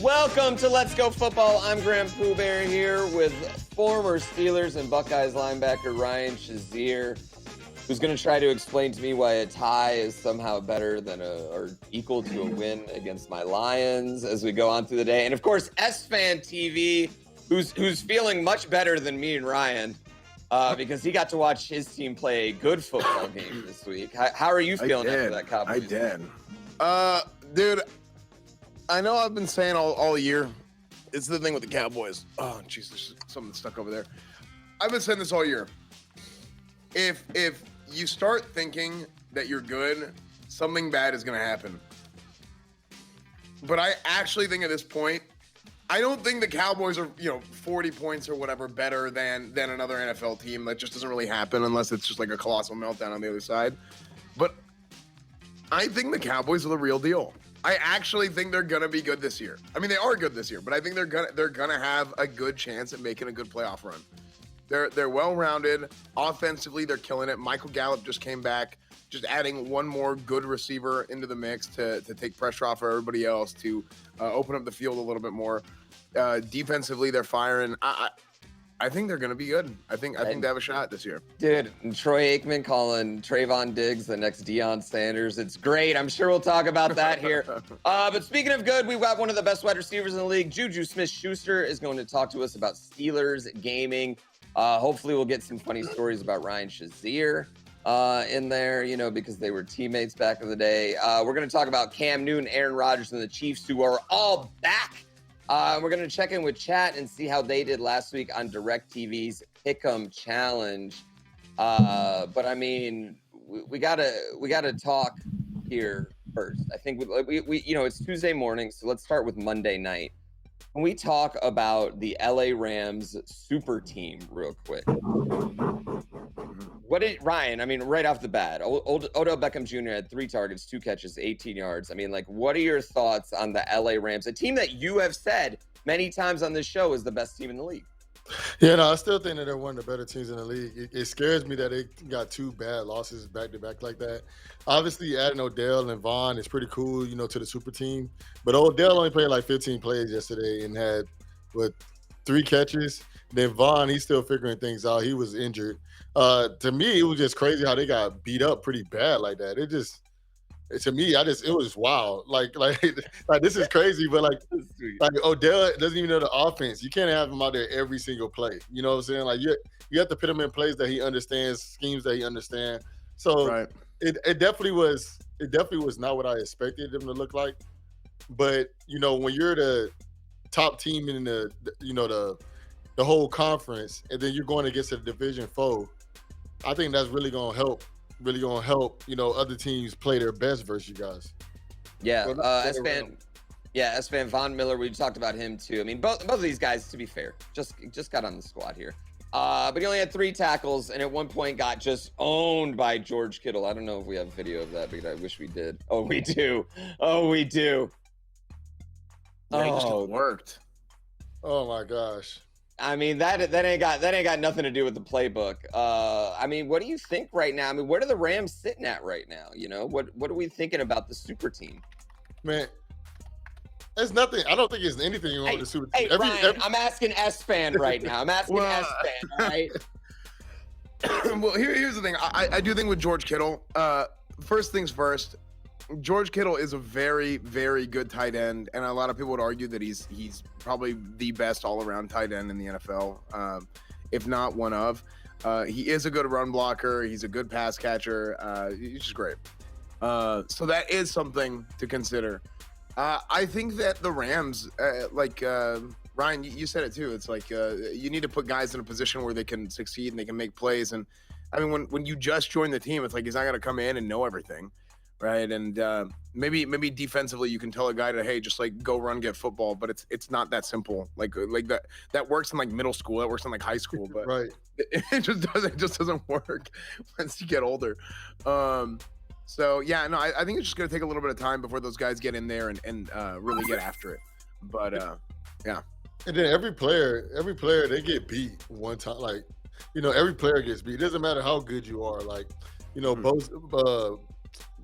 Welcome to Let's Go Football. I'm GRANDPOOBEAR here with former Steelers and Buckeyes linebacker Ryan SHAZIER, who's going to try to explain to me why a tie is somehow better than or equal to a win against my Lions as we go on through the day. And of course, Esfand TV, who's feeling much better than me and Ryan because he got to watch his team play a good football game this week. How are you feeling after that Cowboys? I did. Dude, I know I've been saying all year, it's the thing with the Cowboys. Oh, jeez, there's something stuck over there. I've been saying this all year. If you start thinking that you're good, something bad is going to happen. But I actually think at this point, I don't think the Cowboys are, 40 points or whatever better than another NFL team. That just doesn't really happen unless it's just like a colossal meltdown on the other side. But I think the Cowboys are the real deal. I actually think they're gonna be good this year. I mean, they are good this year, but I think they're gonna have a good chance at making a good playoff run. They're well-rounded. Offensively, they're killing it. Michael Gallup just came back, just adding one more good receiver into the mix to take pressure off of everybody else, to open up the field a little bit more. Defensively, they're firing. I think they're going to be good. I think they have a shot this year. Dude, Troy Aikman calling Trayvon Diggs the next Deion Sanders. It's great. I'm sure we'll talk about that here. But speaking of good, we've got one of the best wide receivers in the league. JUJU Smith-Schuster is going to talk to us about Steelers gaming. Hopefully we'll get some funny stories about Ryan SHAZIER in there, because they were teammates back in the day. We're going to talk about Cam Newton, Aaron Rodgers, and the Chiefs, who are all back. We're going to check in with chat and see how they did last week on DirecTV's Pick'em Challenge. But I mean, we gotta talk here first. I think we it's Tuesday morning, so let's start with Monday night. Can we talk about the LA Rams super team real quick? What did Ryan? I mean, right off the bat, Odell Beckham Jr. had 3 targets, 2 catches, 18 yards. I mean, what are your thoughts on the LA Rams, a team that you have said many times on this show is the best team in the league? Yeah, no, I still think that they're one of the better teams in the league. It scares me that they got 2 bad losses back to back like that. Obviously, adding Odell and Vaughn is pretty cool, to the super team. But Odell only played like 15 plays yesterday and had 3 catches. Then Vaughn, he's still figuring things out. He was injured. To me, it was just crazy how they got beat up pretty bad like that. It was wild. Like this is crazy, but like Odell doesn't even know the offense. You can't have him out there every single play. You know what I'm saying? Like you have to put him in plays that he understands, schemes that he understands. So right. It definitely was not what I expected them to look like. But when you're the top team in the whole conference, and then you're going against a division foe, I think that's really gonna help. Other teams play their best versus you guys. Yeah, Esfand, Von Miller. We talked about him too. I mean, both of these guys, to be fair, just got on the squad here. But he only had 3 tackles, and at one point got just owned by George Kittle. I don't know if we have video of that, but I wish we did. Oh, we do. Yeah, it just worked. Oh my gosh. I mean, that ain't got nothing to do with the playbook. I mean, what do you think right now? I mean, where are the Rams sitting at right now? What are we thinking about the super team? Man, there's nothing. I don't think there's anything wrong with the super team. Ryan, I'm asking S-Fan right now. I'm asking S-Fan, all right? Well, here's the thing. I do think with George Kittle, first things first, George Kittle is a very, very good tight end, and a lot of people would argue that he's probably the best all-around tight end in the NFL, if not one of. He is a good run blocker. He's a good pass catcher. He's just great. So that is something to consider. I think that the Rams, Ryan, you said it too. It's like you need to put guys in a position where they can succeed and they can make plays. And I mean, when you just join the team, it's like he's not going to come in and know everything. Right. And maybe defensively you can tell a guy to, hey, just go run, get football. But it's not that simple. Like that works in middle school. That works in high school. But right. It just doesn't work once you get older. So yeah, no, I think it's just gonna take a little bit of time before those guys get in there and really get after it. But yeah. And then every player they get beat one time. Every player gets beat. It doesn't matter how good you are. Both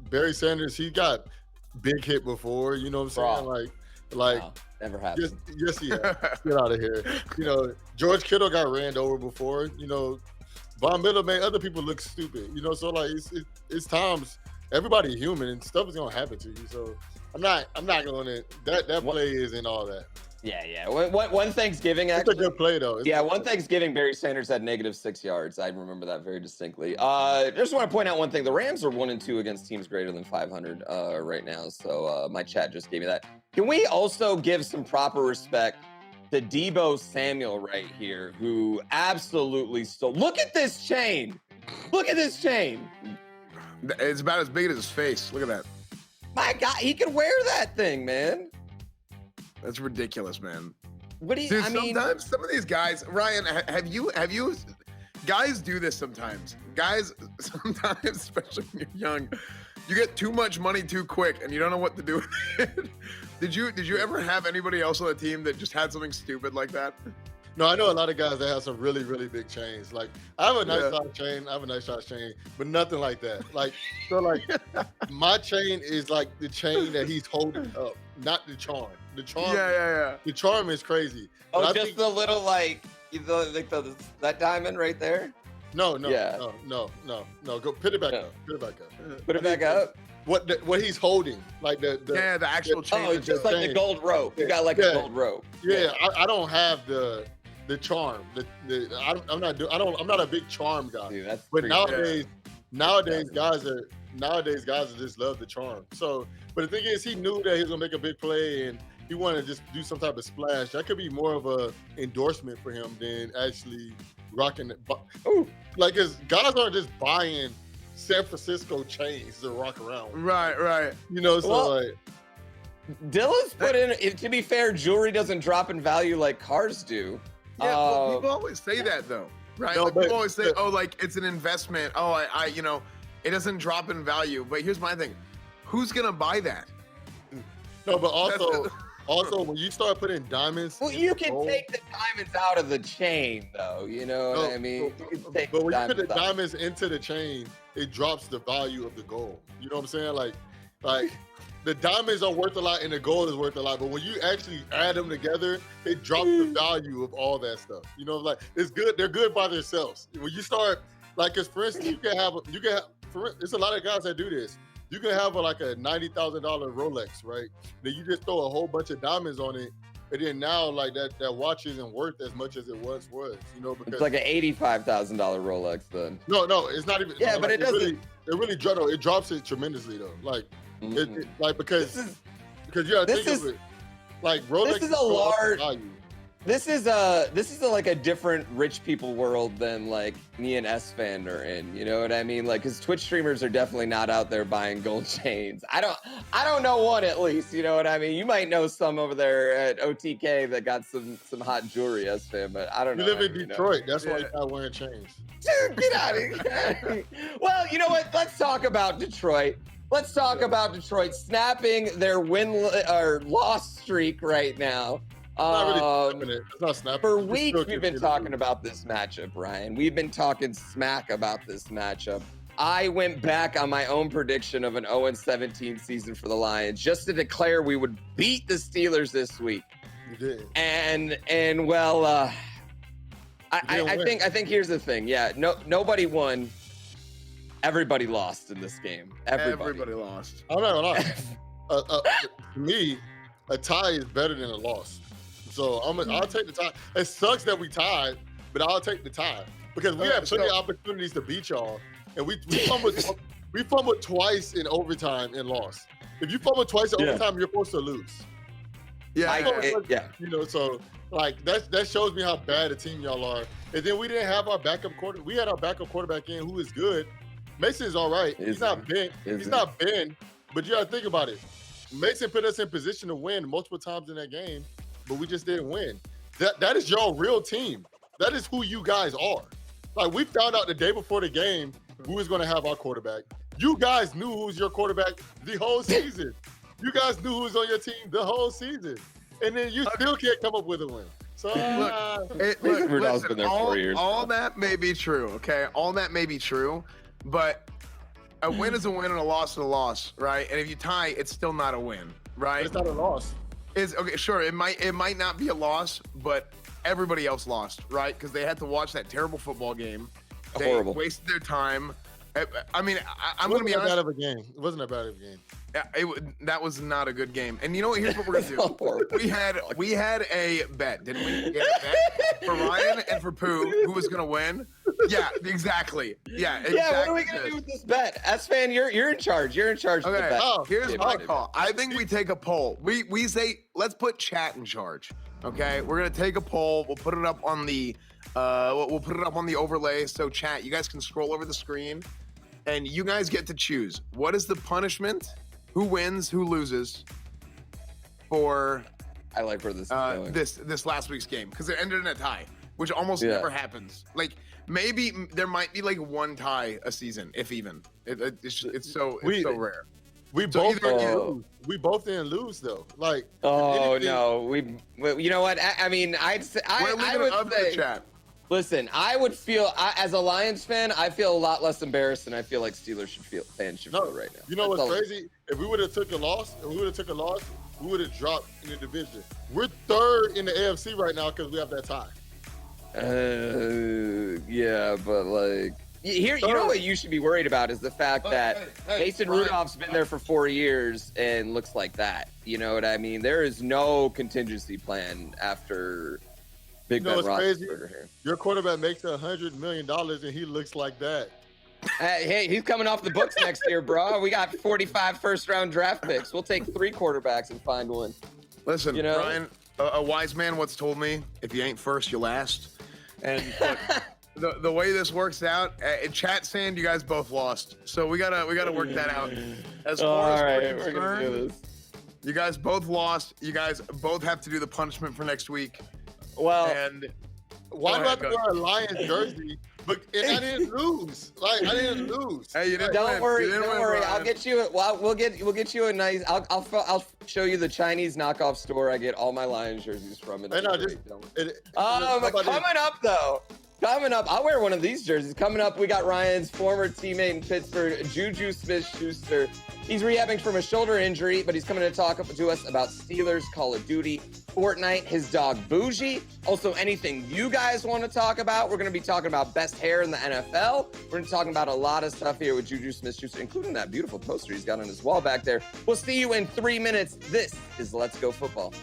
Barry Sanders, he got big hit before, you know what I'm saying? Never happened. Yes, he has. Get out of here. You know, George Kittle got ran over before. You know, Von Miller made other people look stupid. You know, so like it's times everybody human and stuff is gonna happen to you. So I'm not gonna that play isn't all that. Yeah. One Thanksgiving, It's actually. a good play though. One Thanksgiving, Barry Sanders had -6 yards. I remember that very distinctly. Just want to point out one thing. The Rams are 1-2 against teams greater than 500 right now. So my chat just gave me that. Can we also give some proper respect to Deebo Samuel right here, who absolutely stole? Look at this chain. Look at this chain. It's about as big as his face. Look at that. My God, he could wear that thing, man. That's ridiculous, man. What do you? Dude, I mean, sometimes some of these guys, Ryan, have you? Guys do this sometimes. Guys, sometimes, especially when you're young, you get too much money too quick, and you don't know what to do with it. Did you ever have anybody else on the team that just had something stupid like that? No, I know a lot of guys that have some really, really big chains. Like I have a nice size chain, but nothing like that. Like so, like my chain is like the chain that he's holding up, not the charm. The charm, Yeah. The charm is crazy. oh, But I just think- the little that diamond right there. no. Yeah. No. Go put it back No. up. Put it back up. Put it back up. What he's holding, like the The actual chain. Oh, it's just like the chain. gold rope. You got like a gold rope. Yeah, I don't have the charm. I'm not a big charm guy. Dude, that's But pretty nowadays guys just love the charm. So, but the thing is, he knew that he was gonna make a big play and he wanted to just do some type of splash. That could be more of a endorsement for him than actually rocking it. Like, cause guys aren't just buying San Francisco chains to rock around with. Right. You know, so Well, like, Dilla's put in. To be fair, jewelry doesn't drop in value like cars do. Yeah, well, people always say that though, right? No, Like, but- people always say, "Oh, like it's an investment." Oh, I, you know, it doesn't drop in value. But here's my thing: who's gonna buy that? no, but also when you start putting diamonds, Well, in you the can gold- take the diamonds out of the chain, though. You know what No, I mean? You can take But when you put the out. diamonds into the chain, it drops the value of the gold. You know what I'm saying? Like the diamonds are worth a lot and the gold is worth a lot. But when you actually add them together, it drops the value of all that stuff. You know, like it's good. They're good by themselves. When you start, like, cause for instance, there's a lot of guys that do this. You can have like a $90,000 Rolex, right? Then you just throw a whole bunch of diamonds on it. And then now, like that watch isn't worth as much as it once was, you know, because It's like an $85,000 Rolex then. no, it's not even. Yeah, no, but like, it doesn't. it drops it tremendously though. Like, Mhm. like because This is you gotta this think is- of it. Like Rolex is a go up in large- value. This is like a different rich people world than like me and Esfand are in. You know what I mean? Like, because Twitch streamers are definitely not out there buying gold chains. I don't know one at least. You know what I mean? You might know some over there at OTK that got some hot jewelry, Esfand, but I don't know. You live in you know. Detroit. That's why Yeah. you're not wearing chains. Dude, get out of here. Well, you know what? Let's talk about Detroit. Let's talk about Detroit snapping their or loss streak right now. It's not really snapping it. It's not snapping. For It's weeks, still we've been considered talking lose. about this matchup, Ryan. We've been talking smack about this matchup. I went back on my own prediction of an 0-17 season for the Lions just to declare we would beat the Steelers this week. You did. And well, I didn't win. think here's the thing. Yeah, nobody won. Everybody lost in this game. Everybody lost. I'm not gonna lie. To me, a tie is better than a loss. So I'll take the tie. It sucks that we tied, but I'll take the tie because we had plenty of opportunities to beat y'all, and we fumbled twice in overtime and lost. If you fumble twice in Yeah. overtime, you're supposed to lose. Yeah, Yeah. You know, so like that shows me how bad a team y'all are. And then we didn't have our backup quarterback. We had our backup quarterback in who is good. Mason is all right. He's not Ben. He's not Ben. But you got to think about it. Mason put us in position to win multiple times in that game, but we just didn't win. That is your real team. That is who you guys are. Like, we found out the day before the game who was going to have our quarterback. You guys knew who was your quarterback the whole season. You guys knew who was on your team the whole season. And then you still can't come up with a win. So, Rudolph's been there 4 years. All that may be true, okay? All that may be true, but a win is a win and a loss is a loss, right? And if you tie, it's still not a win, right? it's not a loss. is okay. Sure, it might not be a loss, but everybody else lost, right? Because they had to watch that terrible football game. They Horrible. wasted their time. I mean, I'm It going to be wasn't that honest. bad of a game. It wasn't that bad of a game. That was not a good game. And you know what? Here's what we're gonna do. We had a bet, didn't we? We had a bet for Ryan and for Pooh, who was gonna win. Yeah, exactly. Yeah, exactly. Yeah, what are we gonna do with this bet? Esfand, you're in charge. You're in charge of the Okay. bet. Here's my call. I think we take a poll. We say let's put chat in charge. Okay, we're gonna take a poll. We'll put it up on the we'll put it up on the overlay. So chat, you guys can scroll over the screen, and you guys get to choose what is the punishment. Who wins, who loses for I like where this is going. this last week's game, because it ended in a tie, which almost never happens. Like maybe there might be like one tie a season, if even. It's so rare. We both didn't lose though. Like no, you know what? I mean, We're leaving it up to the chat. Listen, I would feel as a Lions fan, I feel a lot less embarrassed than I feel like Steelers fans should feel right now. You know what's crazy? If we would have took a loss, we would have dropped in the division. We're third in the AFC right now because we have that tie. Yeah, but like here, you know what you should be worried about is the fact that Mason Rudolph's been there for 4 years and looks like that. You know what I mean? There is no contingency plan after Big Ben Roethlisberger here. Your quarterback makes $100 million and he looks like that. Hey, he's coming off the books next year, bro. We got 45 first-round draft picks. We'll take 3 quarterbacks and find one. Listen, you know? Brian, a wise man once told me, if you ain't first, you last. And look, the way this works out, chat saying you guys both lost. So we gotta work that out. As far as we're concerned, you guys both lost. You guys both have to do the punishment for next week. Well, and why do I have to wear a Lions jersey? But I didn't lose. Like I didn't lose. Hey, you didn't don't win. worry. Don't worry. I'll get you. We'll get you a nice. I'll show you the Chinese knockoff store I get all my Lions jerseys from. Coming up though. Coming up, I'll wear one of these jerseys. Coming up, we got Ryan's former teammate in Pittsburgh, JUJU Smith-Schuster. He's rehabbing from a shoulder injury, but he's coming to talk to us about Steelers, Call of Duty, Fortnite, his dog Bougie. Also, anything you guys want to talk about. We're going to be talking about best hair in the NFL. We're going to be talking about a lot of stuff here with JUJU Smith-Schuster, including that beautiful poster he's got on his wall back there. We'll see you in 3 minutes. This is Let's Go Football.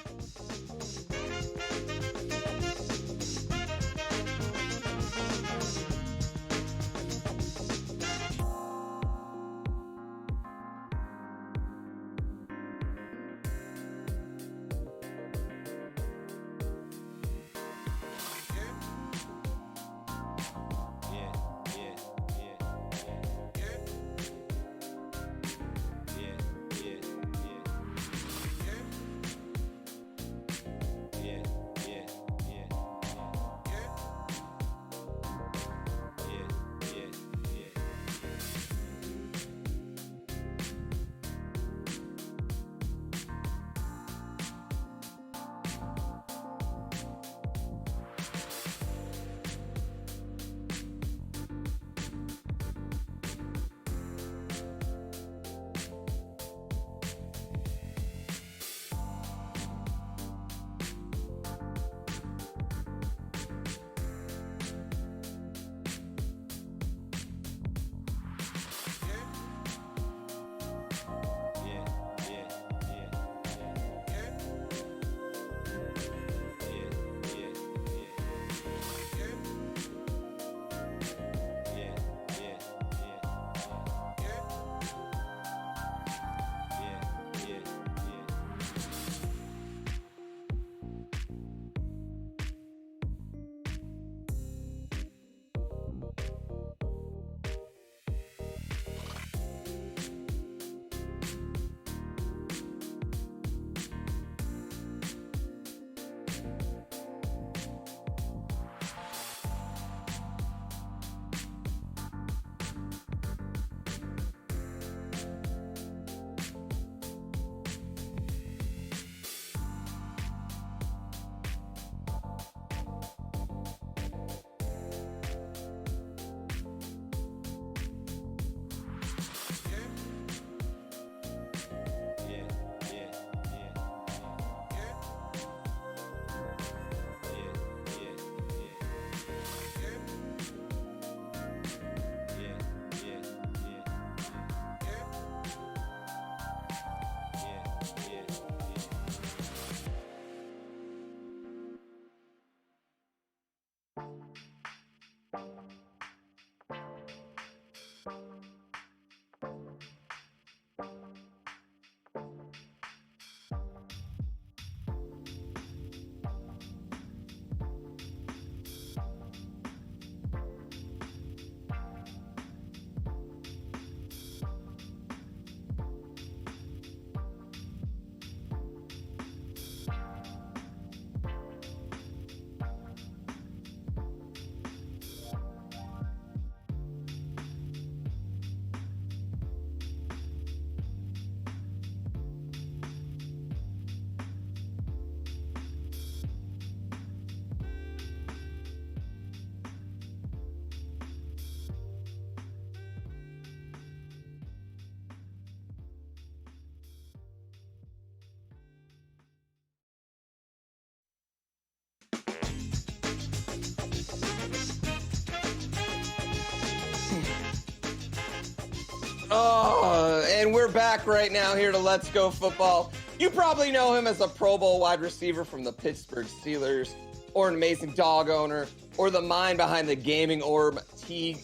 Oh, and we're back right now here to Let's Go Football. You probably know him as a Pro Bowl wide receiver from the Pittsburgh Steelers, or an amazing dog owner, or the mind behind the Gaming Org Team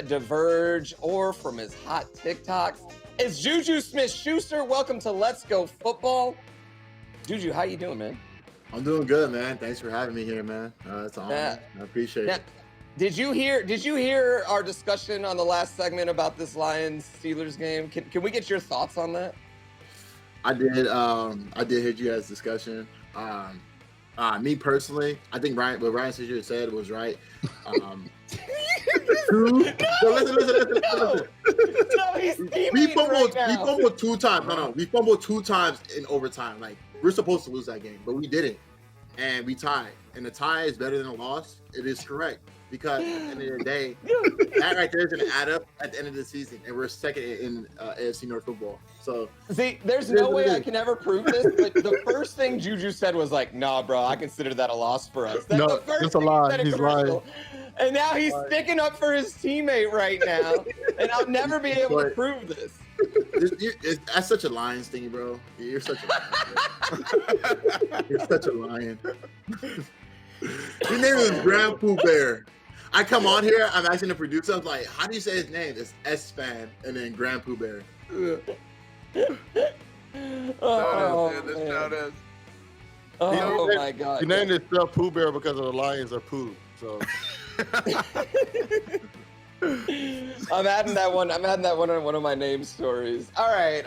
Diverge, or from his hot TikToks. It's Juju Smith-Schuster. Welcome to Let's Go Football. Juju, how you doing, man? I'm doing good, man. Thanks for having me here, man. It's an honor. I appreciate it. Did you hear our discussion on the last segment about this Lions-Steelers game? Can we get your thoughts on that? I did. I did hear you guys' discussion. Me personally, I think what Ryan Shazier said was right. Listen. We fumbled 2 times. No, we fumbled 2 times in overtime. Like, we're supposed to lose that game, but we didn't, and we tied. And the tie is better than a loss. It is correct, because at the end of the day, that right there is going to add up at the end of the season, and we're second in AFC North football. So see, there's no way I can ever prove this, but the first thing Juju said was like, "Nah, bro, I consider that a loss for us." That's the first that's a lie. He's lying. And now he's sticking up for his teammate right now, and I'll never be able to prove this. That's such a Lions thing, bro. You're such a lion. You're such a lion. His name is GRANDPOOBEAR. I come on here, I'm asking the producer, I'm like, how do you say his name? It's Esfand and then GRANDPOOBEAR. Oh my God. He named himself Pooh Bear because of the lions are poo. So I'm adding that one on one of my name stories. All right.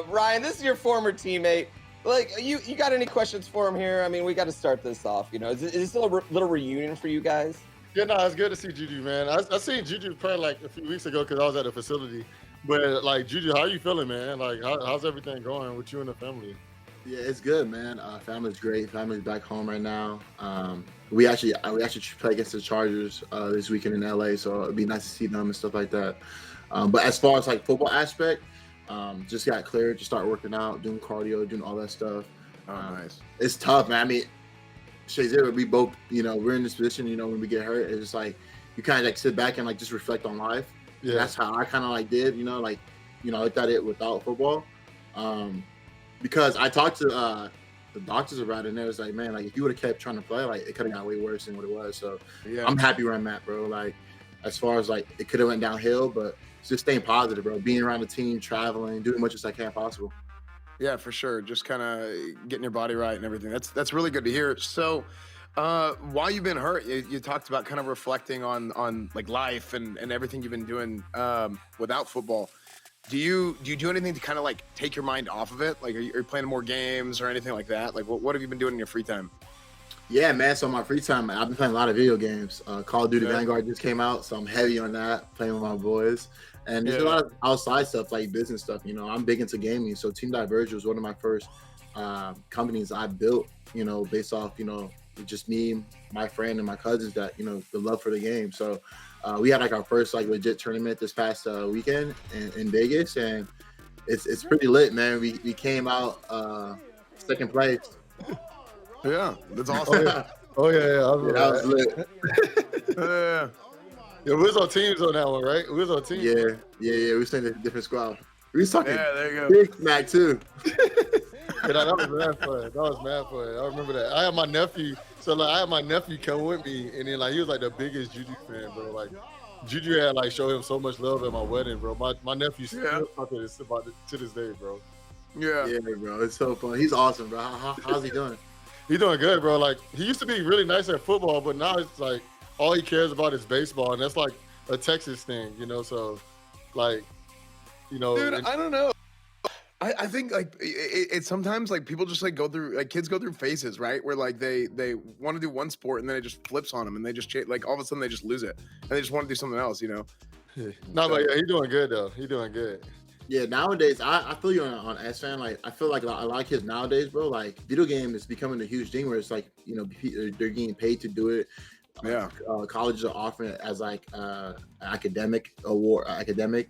Ryan, this is your former teammate. Like, you got any questions for him here? I mean, we got to start this off. You know, is this a little reunion for you guys? yeah, no, it's good to see Juju, man. I seen Juju play like a few weeks ago because I was at the facility. But like, Juju, how you feeling, man? Like, how's everything going with you and the family? Yeah, it's good, man. Family's great. Family's back home right now. We actually play against the Chargers this weekend in LA, so it'd be nice to see them and stuff like that. But as far as like football aspect, just got cleared to start working out, doing cardio, doing all that stuff. Nice. It's tough, man. I mean, Shazier, we both, we're in this position, when we get hurt, it's just like you kind of like sit back and like just reflect on life. Yeah, That's how I kind of like did, I looked at it without football. Because I talked to the doctors about it, and it was like, man, like if you would have kept trying to play, like it could have got way worse than what it was. So yeah, I'm happy where I'm at, bro. Like as far as like it could have went downhill, but just staying positive, bro. Being around the team, traveling, doing as much as I can possible. Yeah, for sure. Just kind of getting your body right and everything. That's really good to hear. So, while you've been hurt, you talked about kind of reflecting on like life and everything you've been doing without football. Do you do anything to kind of like take your mind off of it? Like, are you playing more games or anything like that? Like, what have you been doing in your free time? Yeah, man. So my free time, I've been playing a lot of video games. Call of Duty Vanguard just came out, so I'm heavy on that, playing with my boys. And there's a lot of outside stuff, like business stuff. I'm big into gaming. So Team Diverge was one of my first companies I built, based off, just me, my friend, and my cousins that, the love for the game. So we had like our first like legit tournament this past weekend in Vegas, and it's pretty lit, man. We came out second place. Yeah, that's awesome. Oh yeah. That was lit. Yeah, we was on teams on that one, right? We was on teams. Yeah. We was in a different squad. We was talking there you go. Big Smack too. Yeah, that was mad fun. I remember that. I had my nephew. So like, I had my nephew come with me, and then like he was like the biggest Juju fan, bro. Like Juju had like showed him so much love at my wedding, bro. My nephew still talking about it to this day, bro. Yeah, bro. It's so fun. He's awesome, bro. How's he doing? He's doing good, bro. Like he used to be really nice at football, but now it's like all he cares about is baseball, and that's like a Texas thing, So like, dude, I don't know. I think like it's sometimes like people just like go through, like kids go through phases, right? Where like they want to do one sport and then it just flips on them and they just like all of a sudden they just lose it and they just want to do something else, No, but yeah, he's doing good though. He's doing good. Yeah, nowadays I feel you on Esfand. Like I feel like a lot of kids nowadays, bro. Like video game is becoming a huge thing where it's like they're getting paid to do it. Yeah, colleges are offering it as like academic award, criteria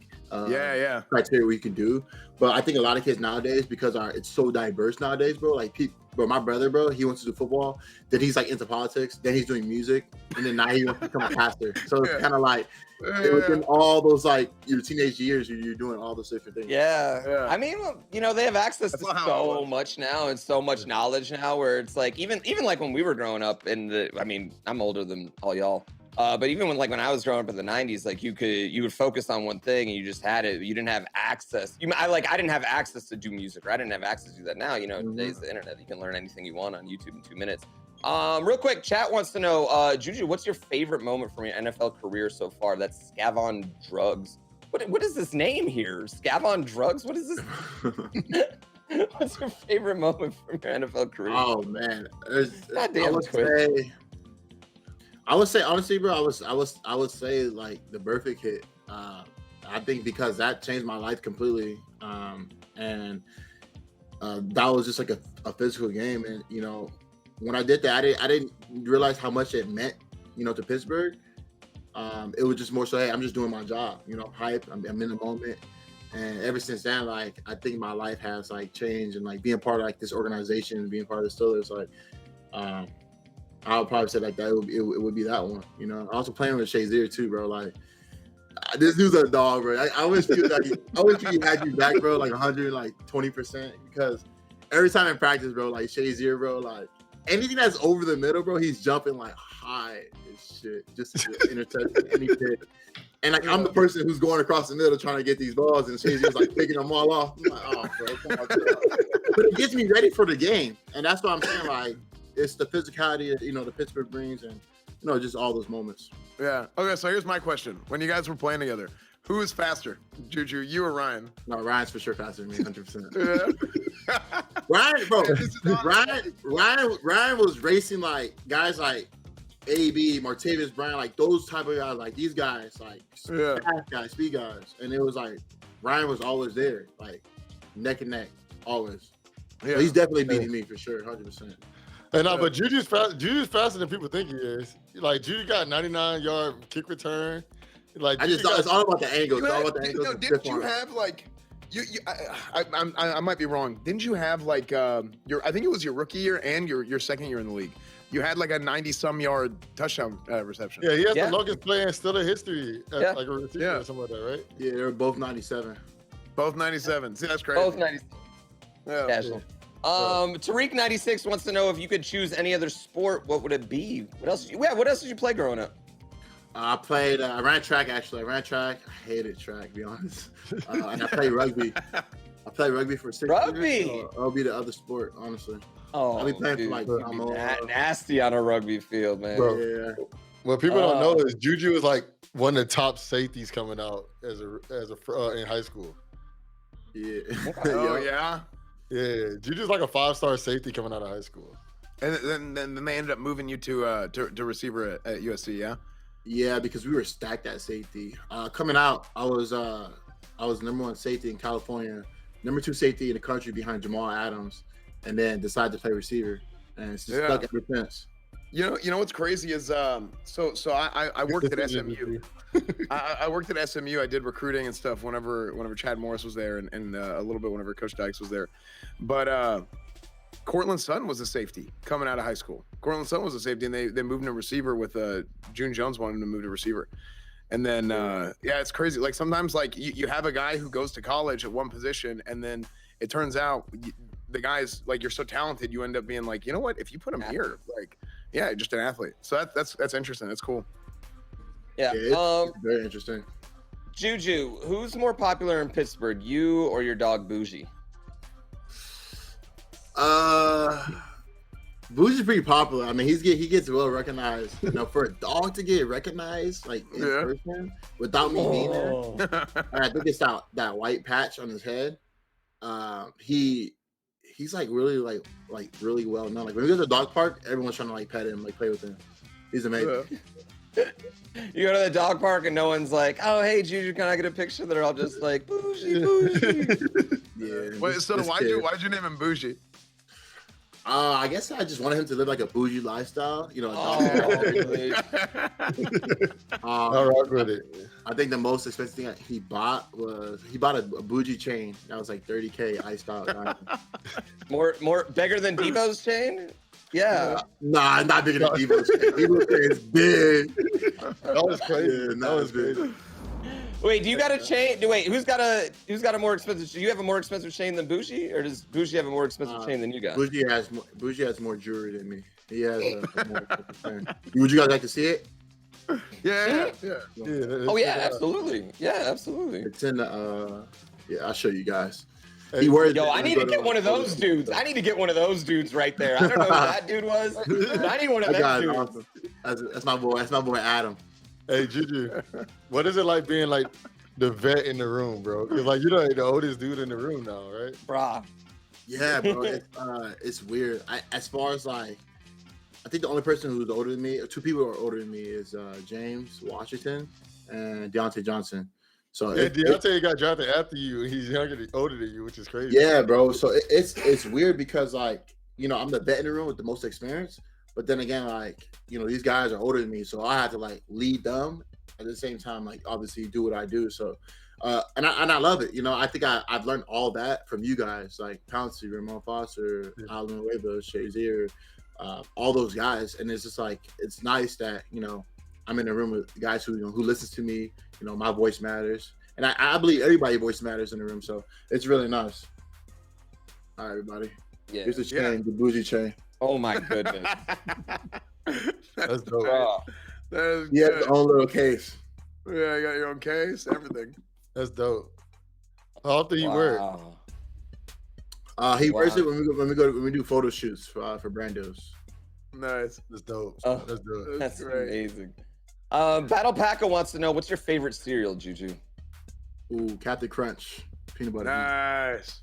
we can do. But I think a lot of kids nowadays, because it's so diverse nowadays, bro. Like bro, my brother, bro, he wants to do football. Then he's like into politics. Then he's doing music, and then now he wants to become a pastor. So it's kind of like within all those like your teenage years, you're doing all those different things. Yeah. I mean, you know, they have access to so much now and so much knowledge now, where it's like even like when we were growing up I mean, I'm older than all y'all. But even when I was growing up in the 90s, like you would focus on one thing and you just had it. You didn't have access. I didn't have access to do music, or I didn't have access to do that. Now, you know, today's the internet. You can learn anything you want on YouTube in 2 minutes. Real quick, chat wants to know, Juju, what's your favorite moment from your NFL career so far? That's Scavon Drugs. What is this name here? Scavon Drugs? What is this? What's your favorite moment from your NFL career? Oh man, Goddamn, I would say honestly, bro, I would say like the perfect hit. I think because that changed my life completely. And that was just like a physical game. And you know, when I did that, I didn't realize how much it meant, you know, to Pittsburgh. It was just more so, hey, I'm just doing my job, you know, hype. I'm in the moment. And ever since then, like I think my life has like changed, and like being part of like this organization, being part of the Steelers, like I would probably say like that it would be that one, you know. Also playing with SHAZIER too, bro. Like this dude's a dog, bro. I wish he had you back, bro, like 120%, because every time in practice, bro, like SHAZIER, bro, like anything that's over the middle, bro, he's jumping like high as shit just to intercept any kid. And like I'm the person who's going across the middle trying to get these balls, and SHAZIER's like picking them all off. I'm like, oh, bro, come on, but it gets me ready for the game, and that's what I'm saying. Like it's the physicality that, you know, the Pittsburgh brings, and you know, just all those moments. Yeah. Okay, so here's my question: when you guys were playing together, who is faster, Juju, you or Ryan? No, Ryan's for sure faster than me, 100%. Yeah. Ryan, bro, Ryan was racing like guys like AB, Martavis Bryant, like those type of guys, like these guys, like fast guys, speed guys, and it was like Ryan was always there, like neck and neck, always. Yeah, so he's definitely beating me for sure, 100%. And no, but Juju's faster than people think he is. Like Juju got 99-yard kick return. Like it's all about the angles. It's all about the angles. No, didn't you have like I might be wrong. Didn't you have like I think it was your rookie year and your second year in the league. You had like a 90-some yard touchdown reception. Yeah, he has the longest play in still in history. Like a receiver or something like that, right? Yeah, they were both 97. Both 97. See, that's crazy. Both 97. Yeah. Casual. Tariq 96 wants to know if you could choose any other sport, what would it be? What else did you play growing up? I ran track actually. I hated track, to be honest. And I played rugby. I played rugby for 6 years. Rugby? So that'll be the other sport, honestly. Oh, I'll be playing for like nasty on a rugby field, man. Bro. Yeah. What people don't know is Juju is like one of the top safeties coming out as in high school. Yeah. Oh yeah. Yeah, Juju's like a 5-star safety coming out of high school. And then they ended up moving you to receiver at USC, yeah? Yeah, because we were stacked at safety. Coming out, I was #1 safety in California, #2 safety in the country behind Jamal Adams, and then decided to play receiver, and it's just stuck ever since. You know what's crazy is I worked at SMU. I worked at SMU. I did recruiting and stuff whenever Chad Morris was there, and a little bit whenever Coach Dykes was there. But Cortland's son was a safety coming out of high school. Cortland's son was a safety, and they moved him to receiver with June Jones wanted him to move to receiver. And then it's crazy. Like sometimes like you have a guy who goes to college at one position, and then it turns out the guy's like, you're so talented, you end up being like, you know what, if you put him here, like, yeah, just an athlete. So that's interesting. That's cool. Yeah. It's very interesting. Juju, who's more popular in Pittsburgh, you or your dog Bougie? Bougie's pretty popular. I mean, he gets well recognized. You know, for a dog to get recognized like in person without me being there, I think it's that white patch on his head. He's like really really well known. Like when we go to the dog park, everyone's trying to like pet him, like play with him. He's amazing. You go to the dog park and no one's like, "Oh, hey, Juju, can I get a picture?" They're all just like, "Bougie, Bougie." Yeah. Wait, so why'd you name him Bougie? I guess I just wanted him to live like a bougie lifestyle. You know. really? I'll rock with it. I think the most expensive thing he bought a bougie chain that was like $30K iced out. More bigger than Devo's chain? Yeah. Nah, not bigger than Devo's chain. Devo's chain is big. That was crazy. Yeah, That was big. crazy. Wait, do you got a chain? Wait, who's got a more expensive? Do you have a more expensive chain than Bushi, or does Bushi have a more expensive chain than you got? Bougie has more jewelry than me. He has a more expensive chain. Would you guys like to see it? Yeah. Oh yeah, absolutely. Yeah, absolutely. It's in the yeah, I'll show you guys. Hey, He wears Yo, I need to get one of those dudes. I need to get one of those dudes right there. I don't know who that dude was, but I need one of That them guy's dudes. awesome. That's my boy. That's my boy Adam. Hey, Juju, what is it like being like the vet in the room, bro? Because like you're like the oldest dude in the room now, right? Brah. Yeah, bro. It's weird. As far as like, I think the only person who's older than me, or two people who are older than me, is James Washington and Deontay Johnson. So Yeah, Deontay got drafted after you, and he's older than you, which is crazy. yeah, bro. So it's weird because like, you know, I'm the vet in the room with the most experience, but then again, like, you know, these guys are older than me, so I have to like lead them at the same time, like obviously do what I do. So and I love it. You know, I think I've learned all that from you guys, like Pouncey, Ramon Foster, Alan Nueva, SHAZIER, all those guys. And it's just like, it's nice that, you know, I'm in a room with guys who, you know, who listens to me. You know, my voice matters. And I believe everybody's voice matters in the room. So it's really nice. All right, everybody. Yeah. Here's the chain, the bougie chain. Oh my goodness. That's dope. Bruh. That is You have good. your own little case. Yeah, you got your own case, everything. That's dope. How often you wear it? Wow. He wears it when we do photo shoots for Brandos. Nice. That's dope. Oh. That's dope. That's great. amazing. Battle Packer wants to know, what's your favorite cereal, Juju? Ooh, Captain Crunch, peanut butter. Nice.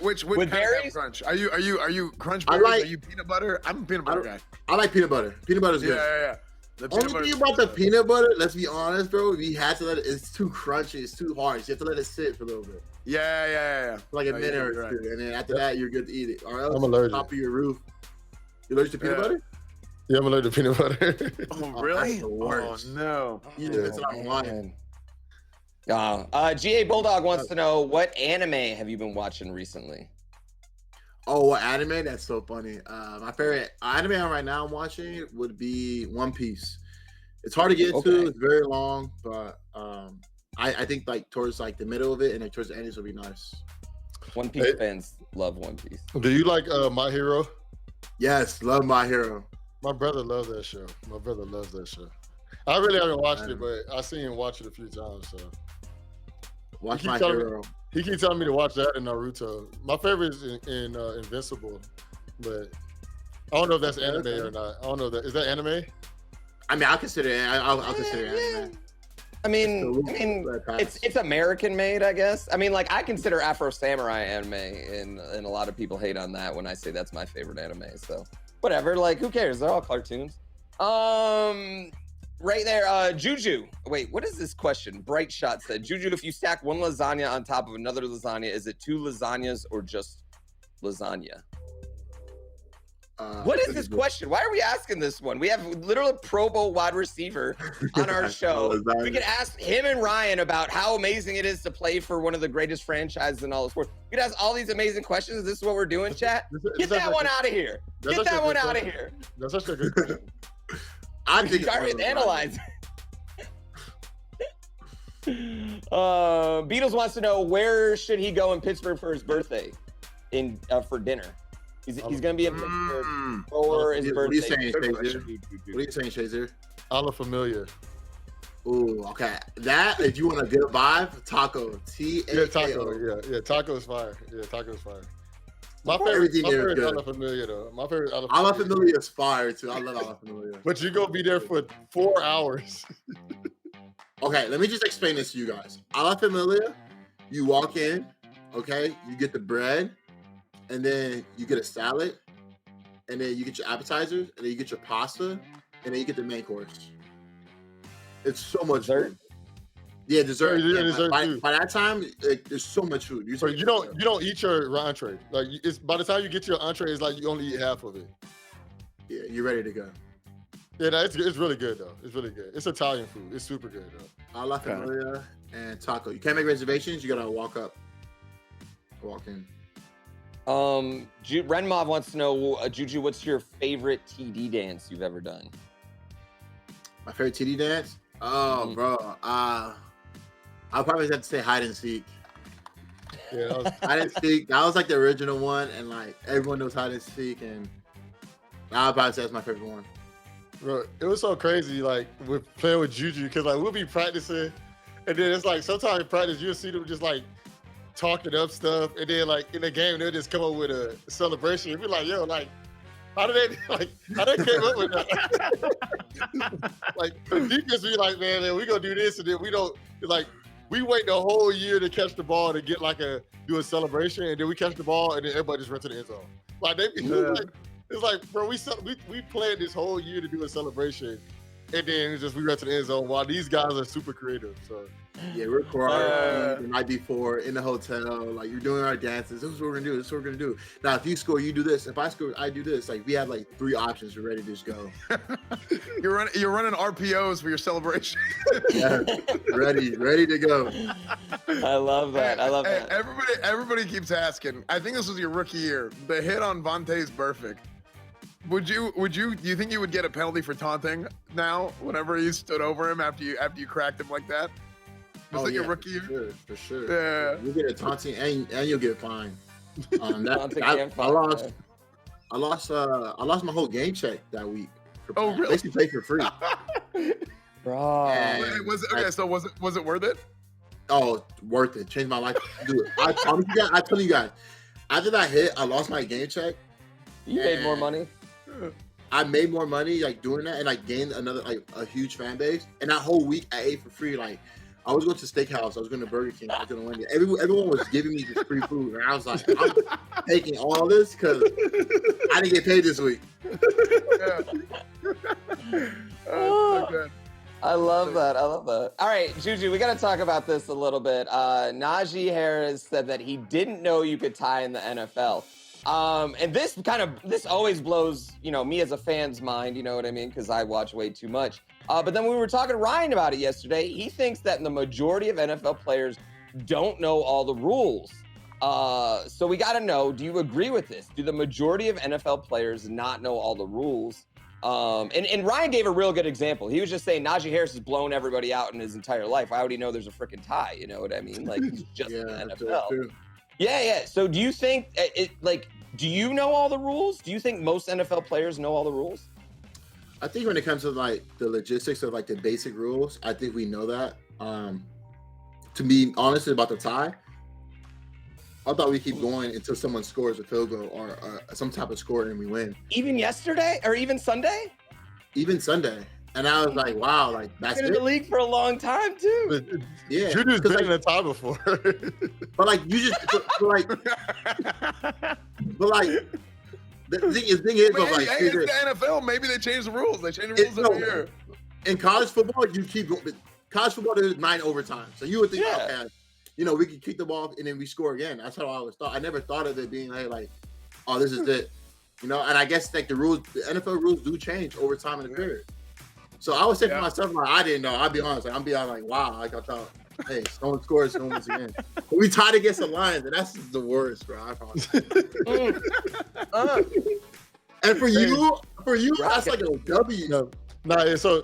Which With kind berries? of crunch? Are you crunch I berries? like- Are you peanut butter? I'm a peanut butter guy. I like peanut butter. Peanut butter's good. Yeah. The Only thing about the peanut butter, let's be honest, bro, we had to let it. It's too crunchy. It's too hard. So you have to let it sit for a little bit, Yeah. for like a No, minute you're or right. two, and then after that, you're good to eat it. Or else, I'm allergic. top of your roof. You allergic to peanut Yeah. butter? Yeah, I'm allergic to peanut butter. Oh, Oh, really? that's the worst. Oh, no. You Yeah. it's not lying. GA Bulldog wants to know, what anime have you been watching recently? Oh, what anime? That's so funny. My favorite anime right now I'm watching would be One Piece. It's hard to get into. Okay. It's very long, but I think like towards like the middle of it and then towards the end, this will be nice. One Piece Hey. fans love One Piece. Do you like My Hero? Yes, love My Hero. My brother loves that show. My brother loves that show. I really haven't watched it, but I've seen him watch it a few times. So Watch keep My telling me- Hero. he keeps telling me to watch that and Naruto. My favorite is in Invincible, but I don't know if that's anime or not. I don't know that is that anime. I mean, I'll consider it. I'll consider it anime. I mean, it's American made, I guess. I mean, like, I consider Afro Samurai anime, and a lot of people hate on that when I say that's my favorite anime. So whatever, like, who cares? They're all cartoons. Right there, Juju. Wait, what is this question? Bright Shot said, Juju, if you stack one lasagna on top of another lasagna, is it two lasagnas or just lasagna? What is this question? Why are we asking this one? We have literally a Pro Bowl wide receiver on our show. We could ask him and Ryan about how amazing it is to play for one of the greatest franchises in all of sports. We could ask all these amazing questions. This is what we're doing, chat. Get that one out of here. Get that one out of here. That's such a good question. I think Start analyzing. Beatles wants to know, where should he go in Pittsburgh for his birthday? For dinner. He's gonna be in Pittsburgh for his What are you birthday. saying, SHAZIER? What are you saying, SHAZIER? A la Familia. Ooh, okay. That, if you want a good vibe, taco. Yeah, taco. T-A-K-O. Yeah, taco is fire. Yeah, taco is fire. My Everything there is favorite is good. A la Familia though. My favorite A la A la Familia. Familia is fire too. I love A la Familia. But you go be there for 4 hours. Okay, let me just explain this to you guys. A la Familia, you walk in, okay, you get the bread, and then you get a salad, and then you get your appetizers, and then you get your pasta, and then you get the main course. It's so much Dessert? food. Yeah, dessert. Yeah, Yeah, dessert too. by that time, there's so much food. So you don't eat your entree. Like it's by the time you get to your entree, it's like you only eat half of it. Yeah, you're ready to go. Yeah, no, it's really good though. It's really good. It's Italian food. It's super good though. A la familia and taco. You can't make reservations. You gotta walk in. Renmov wants to know, Juju, what's your favorite TD dance you've ever done? My favorite TD dance? Oh, bro. I'll probably have to say hide and seek. Yeah, Hide and seek. That was like the original one, and like everyone knows hide and seek, and I'll probably say that's my favorite one. bro, it was so crazy. Like we're playing with Juju because like we'll be practicing, and then it's like sometimes in practice you'll see them just like talking up stuff, and then like in the game they'll just come up with a celebration. And be like, yo, like how did they how they came up with that? Like the defense be like, man, we gonna do this, and then we don't like. We wait the whole year to catch the ball to get do a celebration, and then we catch the ball, and then everybody just run to the end zone. Like it's like, bro, we planned this whole year to do a celebration, and then it's just we run to the end zone while these guys are super creative. So yeah, we're choreographed the night before in the hotel. Like you're doing our dances. This is what we're gonna do. This is what we're gonna do. Now, if you score, you do this. If I score, I do this. Like we have like 3 options. We're ready to just go. You're running RPOs for your celebration. Yeah, ready to go. I love that. I love that. Everybody keeps asking. I think this was your rookie year. The hit on Vontae's perfect. Do you think you would get a penalty for taunting now whenever you stood over him after you cracked him like that? Was that your rookie year? For sure. Yeah. You get a taunting and you'll get fined. I lost my whole game check that week. Oh, really? Basically played for free. Bro. Wait, was it worth it? Oh, worth it. Changed my life. Dude, I tell you guys, after that hit, I lost my game check. You made more money? I made more money like doing that, and I gained another a huge fan base. And that whole week I ate for free. Like I was going to Steakhouse, I was going to Burger King, I was going to Wendy's. Everyone was giving me this free food, and I was like, I'm taking all this because I didn't get paid this week. Yeah. So good. I love that. All right, Juju, we got to talk about this a little bit. Najee Harris said that he didn't know you could tie in the NFL. And this always blows, me as a fan's mind, you know what I mean? Because I watch way too much. But then when we were talking to Ryan about it yesterday, he thinks that the majority of NFL players don't know all the rules. So we got to know, do you agree with this? Do the majority of NFL players not know all the rules? And Ryan gave a real good example. He was just saying Najee Harris has blown everybody out in his entire life. Why would he know there's a freaking tie? You know what I mean? Like, he's just in the NFL. Yeah. So do you think do you know all the rules? Do you think most NFL players know all the rules? I think when it comes to the logistics of the basic rules, I think we know that. To be honest about the tie, I thought we keep going until someone scores a field goal or some type of score and we win. Even yesterday or even Sunday? Even Sunday. And I was like, wow, that's been in the league for a long time too. Yeah, Juju's been in the tie before. But you just the thing is, it's the NFL. Maybe they changed the rules. They change the rules every year. In college football, you keep going. College football, there's 9 overtime. So you would think, okay, we can kick the ball and then we score again. That's how I always thought. I never thought of it being oh, this is it. And I guess the rules, the NFL rules do change over time in the period. So I was saying to myself, I didn't know. I'll be honest. I'm beyond wow. I thought, hey, someone scores, someone wins again. But we tied against the Lions, and that's the worst, bro. I promise. And for you, that's like a W. Nah, so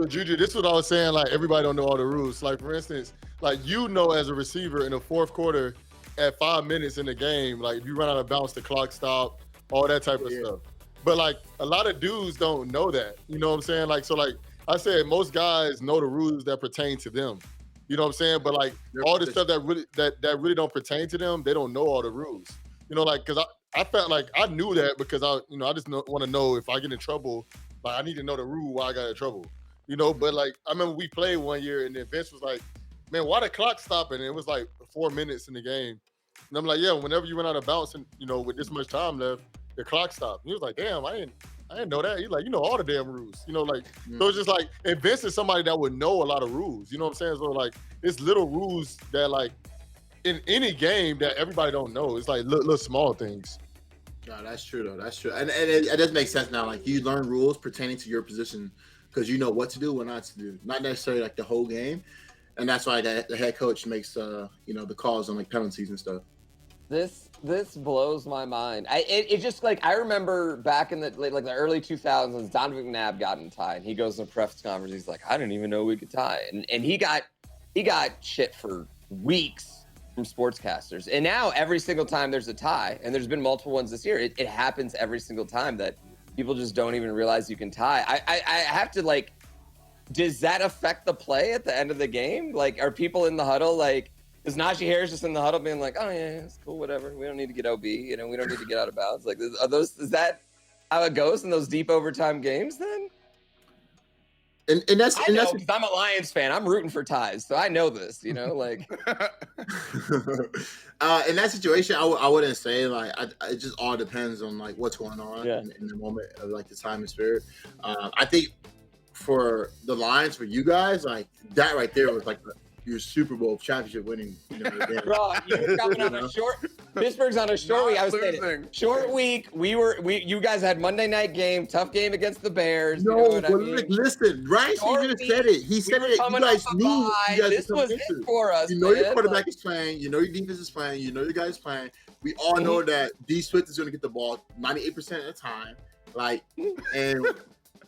Juju, this is what I was saying. Everybody don't know all the rules. For instance, as a receiver in the fourth quarter, at 5 minutes in the game, if you run out of bounds, the clock stop, all that type of stuff. But a lot of dudes don't know that. You know what I'm saying? I said, most guys know the rules that pertain to them. You know what I'm saying? But all the stuff that really don't pertain to them, they don't know all the rules. Because I felt like I knew that because I just want to know if I get in trouble. I need to know the rule why I got in trouble. But I remember we played one year and then Vince was like, man, why the clock stopping? And it was 4 minutes in the game. And I'm like, yeah, whenever you run out of bounds and with this much time left, the clock stopped. And he was like, damn, I I didn't know that. He's like, you know all the damn rules. You know, like so it's just like, and Vince is somebody that would know a lot of rules. You know what I'm saying? So like, it's little rules that like in any game that everybody don't know. It's like little small things. No, that's true though. That's true, and it does make sense now. Like you learn rules pertaining to your position because you know what to do, what not to do. Not necessarily like the whole game, and that's why the head coach makes the calls on like penalties and stuff. This blows my mind. It just like I remember back in the the early 2000s, Donovan McNabb got in tie, and he goes in a press conference. He's like, I didn't even know we could tie, and he got shit for weeks from sportscasters. And now every single time there's a tie, and there's been multiple ones this year, it happens every single time that people just don't even realize you can tie. I have to like, does that affect the play at the end of the game? Like, are people in the huddle like? Is Najee Harris just in the huddle being like, oh yeah, it's cool, whatever. We don't need to get OB, we don't need to get out of bounds. Like, is that how it goes in those deep overtime games then? And that's because I'm a Lions fan. I'm rooting for ties, so I know this. Like. In that situation, I wouldn't say like it just all depends on like what's going on in the moment of like the time and spirit. I think for the Lions, for you guys, like that right there was like your Super Bowl championship winning. Bro, you're coming on a short. Pittsburgh's on a short week. I was saying short week. You guys had Monday night game, tough game against the Bears. No, but listen, Ryan just said it. He said it. You guys knew this was it for us. You know your quarterback is playing. You know your defense is playing. You know your guys playing. We all know that D Swift is going to get the ball 98% of the time. Like, and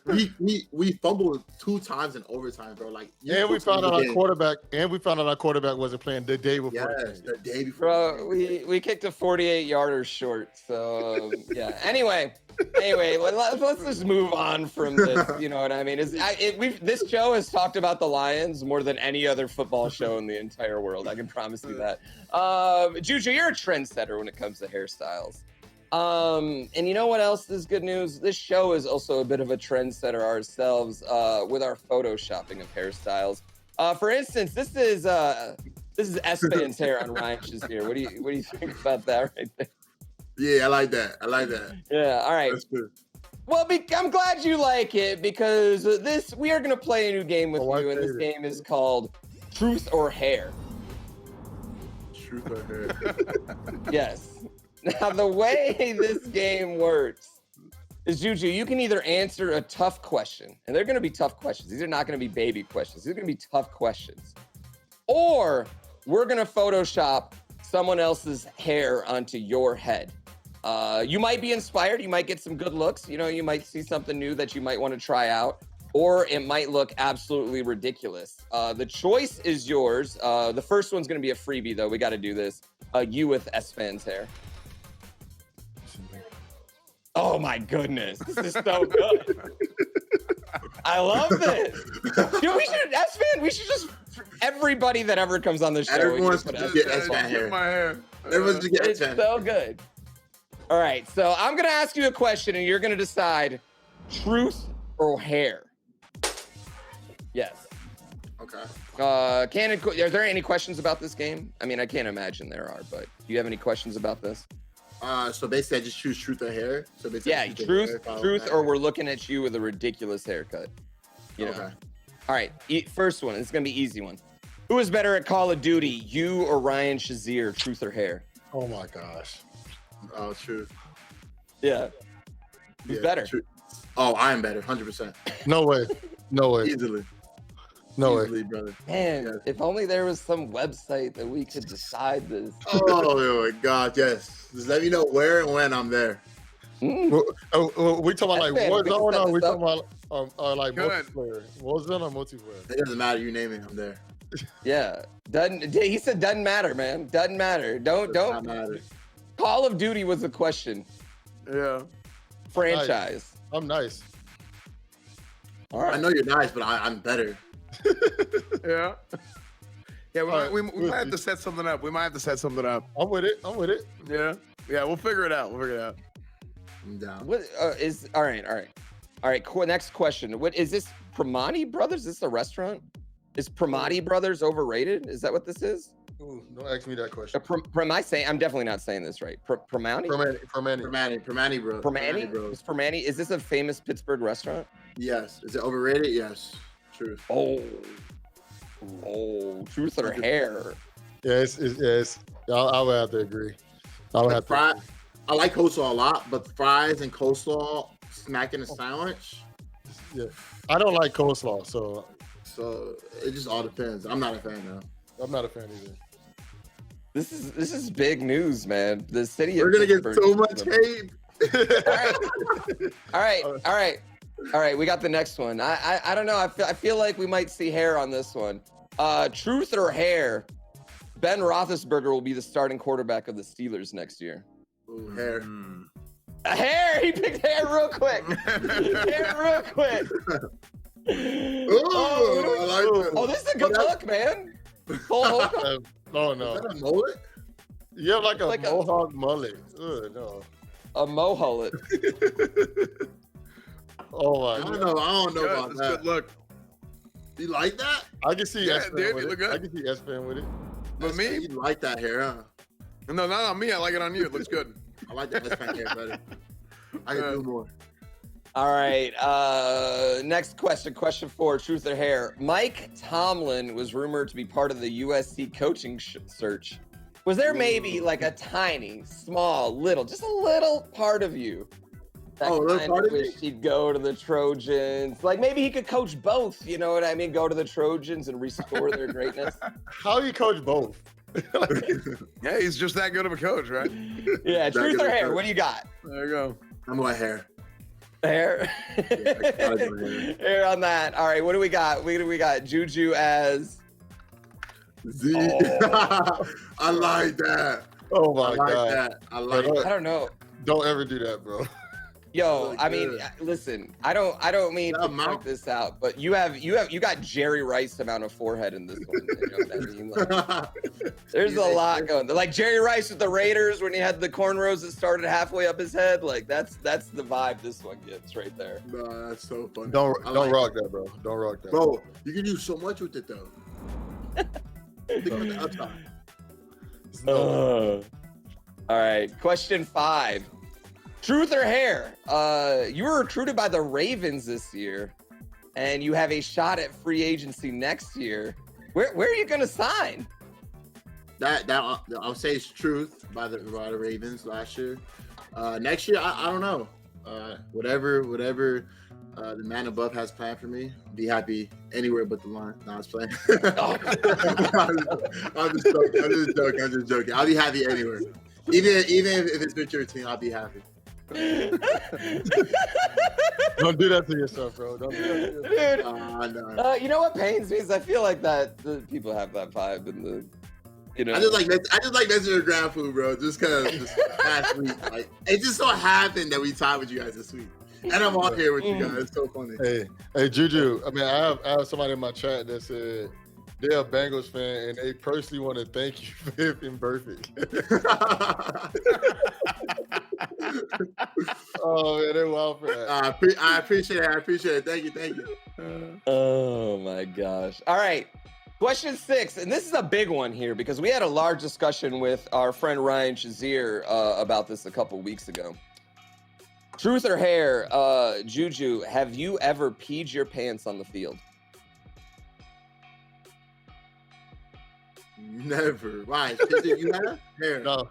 we fumbled 2 times in overtime, bro. Like, and we found out our quarterback. And we found out our quarterback wasn't playing the day before. Yes, the day before. Bro, we kicked a 48-yarder short. So yeah. Anyway, let's just move on from this. You know what I mean? This show has talked about the Lions more than any other football show in the entire world. I can promise you that. Juju, you're a trendsetter when it comes to hairstyles. And you know what else is good news? This show is also a bit of a trendsetter ourselves with our photoshopping of hairstyles. For instance, this is Esfand's hair on Ryan SHAZIER. What do you think about that right there? Yeah, I like that. Yeah, all right. That's good. Well, I'm glad you like it because we are going to play a new game with you, and this game is called Truth or Hair. Truth or Hair. Yes. Now, the way this game works is, Juju, you can either answer a tough question, and they're going to be tough questions. These are not going to be baby questions. These are going to be tough questions. Or we're going to Photoshop someone else's hair onto your head. You might be inspired. You might get some good looks. You might see something new that you might want to try out. Or it might look absolutely ridiculous. The choice is yours. The first one's going to be a freebie, though. We got to do this. You with Esfand's hair. Oh my goodness, this is so good. I love this. Dude, we should just, everybody that ever comes on the show, everyone's going to get Esfand hair. Everyone's going to get Esfand. It's so good. All right, so I'm going to ask you a question, and you're going to decide truth or hair. Yes. Okay. Are there any questions about this game? I mean, I can't imagine there are, but do you have any questions about this? So basically, I just choose truth or hair. So basically, yeah, truth, or we're looking at you with a ridiculous haircut. Okay. All right, first one. It's gonna be easy one. Who is better at Call of Duty, you or Ryan SHAZIER? Truth or hair? Oh my gosh. Oh, truth. Yeah. Who's better? Truth. Oh, I'm better, 100%. No way. Easily. No way, brother. Man, if only there was some website that we could decide this. Oh my God, yes. Just let me know where and when I'm there. We talking about like Warzone, or we talking about like multiplayer? Warzone or multiplayer? It doesn't matter. You name it, I'm there. Yeah, he said doesn't matter, man. Doesn't matter. Don't matter. Call of Duty was the question. Yeah. Franchise. I'm nice. All right. I know you're nice, but I'm better. Yeah. Yeah, we might have to set something up. I'm with it. Yeah. Yeah, we'll figure it out. I'm down. What is all right. Next question. What is this? Primati Brothers? Is this a restaurant? Is Primati Brothers overrated? Is that what this is? Ooh, don't ask me that question. Am I saying? I'm definitely not saying this right. Permani? Permani, bro. Permani? bro. Is Permani? Is this a famous Pittsburgh restaurant? Yes. Is it overrated? Yes. Truth. Oh, truth or hair? Yeah, it's I would have to agree. I would have to. I like coleslaw a lot, but fries and coleslaw smacking a sandwich. Yeah, I don't like coleslaw, so it just all depends. I'm not a fan though. I'm not a fan either. This is big news, man. The city. We're gonna get so much hate. All right. We got the next one. I don't know. I feel like we might see hair on this one. Truth or hair? Ben Roethlisberger will be the starting quarterback of the Steelers next year. Ooh, hair. Hair. He picked hair real quick. Hair real quick. Oh, this is a good look, man. Hold on. Oh no. Is that a mullet? You have like a mohawk mullet. Ugh, no. A mohullet. Oh my I don't know Good, about that's that. good look. You like that? I can see Yeah, Esfand dude, with you it. look good. I can see Esfand with it. But me? You like that hair, huh? No, not on me. I like it on you. It looks good. I like that Esfand hair better. I can do more. All right. Next question. Question 4. Truth or hair? Mike Tomlin was rumored to be part of the USC coaching search. Was there maybe like a tiny, small, just a little part of you that kind of wished he'd go to the Trojans? Like maybe he could coach both. You know what I mean? Go to the Trojans and restore their greatness. How do you coach both? Yeah, he's just that good of a coach, right? Yeah. Truth or hair? What do you got? There you go. I'm going hair. Hair. Hair on that. All right. What do we got? We got Juju as Z. Oh. I like that. Oh my God. That. I like that. I don't know. Don't ever do that, bro. Yo, I mean, listen, I don't mean to point this out, but you got Jerry Rice amount of forehead in this one. You know what I mean? Like, there's a lot going. Like Jerry Rice with the Raiders when he had the cornrows that started halfway up his head. Like that's the vibe this one gets right there. No, that's so funny. Don't rock that, bro. Don't rock that, bro. You can do so much with it though. Think about the upside. All right, question 5. Truth or hair? You were recruited by the Ravens this year, and you have a shot at free agency next year. Where are you going to sign? That I'll say it's truth by the Ravens last year. Next year, I don't know. Whatever the man above has planned for me, be happy anywhere but the line. No, I was playing. I'm just joking. I'll be happy anywhere. Even if it's with your team, I'll be happy. Don't do that to yourself, bro. Don't do that to yourself. Dude, no. You know what pains me is I feel like that the people have that vibe in the, you know. I just like messaging with GRANDPOOBEAR, bro. Just because last week, like it just so happened that we tied with you guys this week, and I'm on here with you guys. It's so funny. Hey, Juju. I mean, I have somebody in my chat that said they're a Bengals fan and they personally want to thank you for being perfect. Oh man, they're wild for that. I appreciate it. Thank you. Oh my gosh. All right. Question 6, and this is a big one here because we had a large discussion with our friend Ryan SHAZIER about this a couple weeks ago. Truth or hair, Juju, have you ever peed your pants on the field? Never. Why? You have hair? No.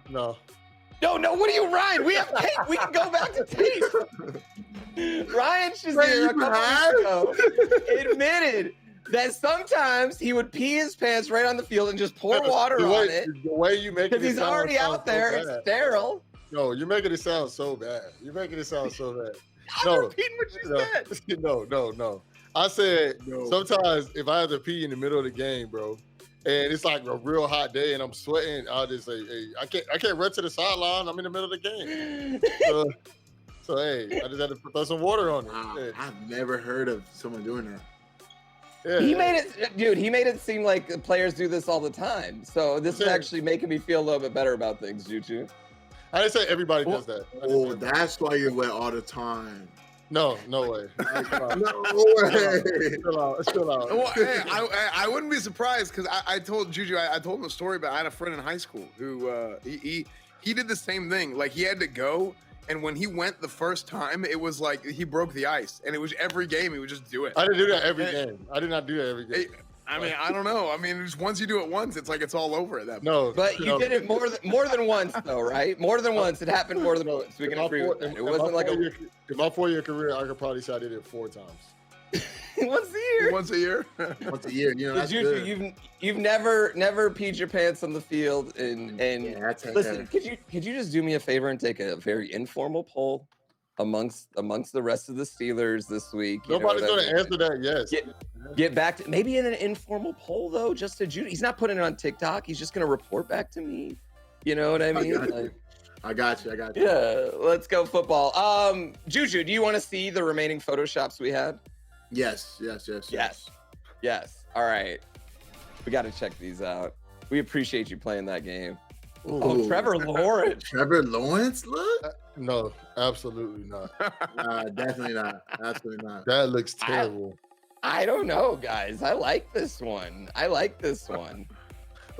No, what are you, Ryan? We have tape. We can go back to tape. Ryan SHAZIER a couple weeks ago admitted that sometimes he would pee his pants right on the field and just pour water on it. The way you make it, because he's already out there. It's sterile. No, you're making it sound so bad. No, I'm repeating what you said. No. I said sometimes if I have to pee in the middle of the game, bro, and it's like a real hot day and I'm sweating, I'll just say, hey, I can't run to the sideline. I'm in the middle of the game. So hey, I just had to throw some water on it. Yeah. I've never heard of someone doing that. Yeah. He made it seem like players do this all the time. So this is actually making me feel a little bit better about things, Juju. I didn't say everybody does that. Oh, that's why you're wet all the time. No way. No way. Chill out. Well, hey, I wouldn't be surprised because I told Juju, I told him a story about I had a friend in high school who he did the same thing. Like he had to go, and when he went the first time, it was like he broke the ice, and it was every game he would just do it. I didn't do that every game. I did not do that every game. I mean, I don't know. I mean, just once you do it once, it's like it's all over at that point. No, But you did it more than once, though, right? More than once. It happened more than once. We can agree with that. It wasn't like in my 4-year career, I could probably say I did it 4 times. once a year. Once a year. Once a year, you know. That's Juju, good. you've never peed your pants on the field, and Yeah, that's listen, could you just do me a favor and take a very informal poll amongst the rest of the Steelers this week? Nobody's going to answer that. Yes. Get back to maybe in an informal poll though, just to Juju. He's not putting it on TikTok. He's just going to report back to me. You know what I mean? I got you. Yeah, let's go football. Juju, do you want to see the remaining Photoshops we had? Yes. All right. We got to check these out. We appreciate you playing that game. Ooh. Oh, Trevor Lawrence. Trevor Lawrence, look? No, absolutely not. Definitely not. Absolutely not. That looks terrible. I don't know, guys. I like this one. Like,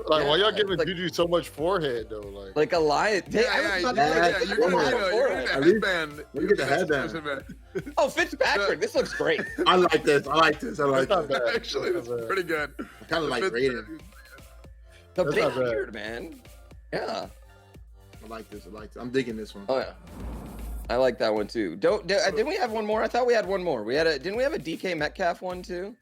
why y'all Yeah, giving like- Juju so much forehead though? Like Like a lion. You're I getting a headband. Look at the headband. Oh, Fitzpatrick. This looks great. I like this. that's not bad. Actually, That's it's not bad. pretty good. I kind of like Raiden. The That's big not bad. beard, man. Yeah. I like this. I'm digging this one. Oh yeah. I like that one too. Didn't we have one more? I thought we had one more. Didn't we have a DK Metcalf one too?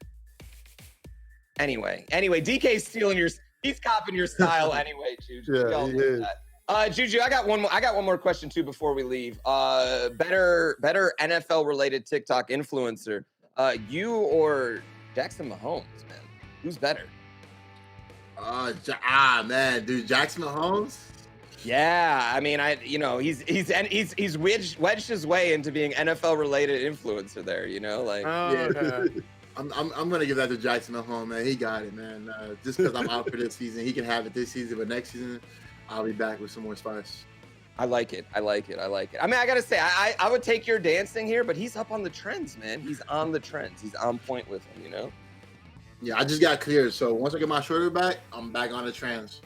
Anyway, DK's stealing he's copying your style anyway, Juju. Yeah, We all he know is. that. Juju, I got one more question too before we leave. Better NFL related TikTok influencer. You or Jackson Mahomes, man? Who's better? Man, dude, Jackson Mahomes. Yeah, I mean, he's wedged his way into being NFL related influencer there. Yeah. I'm gonna give that to Jackson Mahomes, man. He got it, man. Just because I'm out for this season, he can have it this season, but next season, I'll be back with some more spice. I like it. I mean, I gotta say, I would take your dancing here, but he's up on the trends, man. He's on the trends. He's on point with him, Yeah, I just got cleared, so once I get my shoulder back, I'm back on the trends.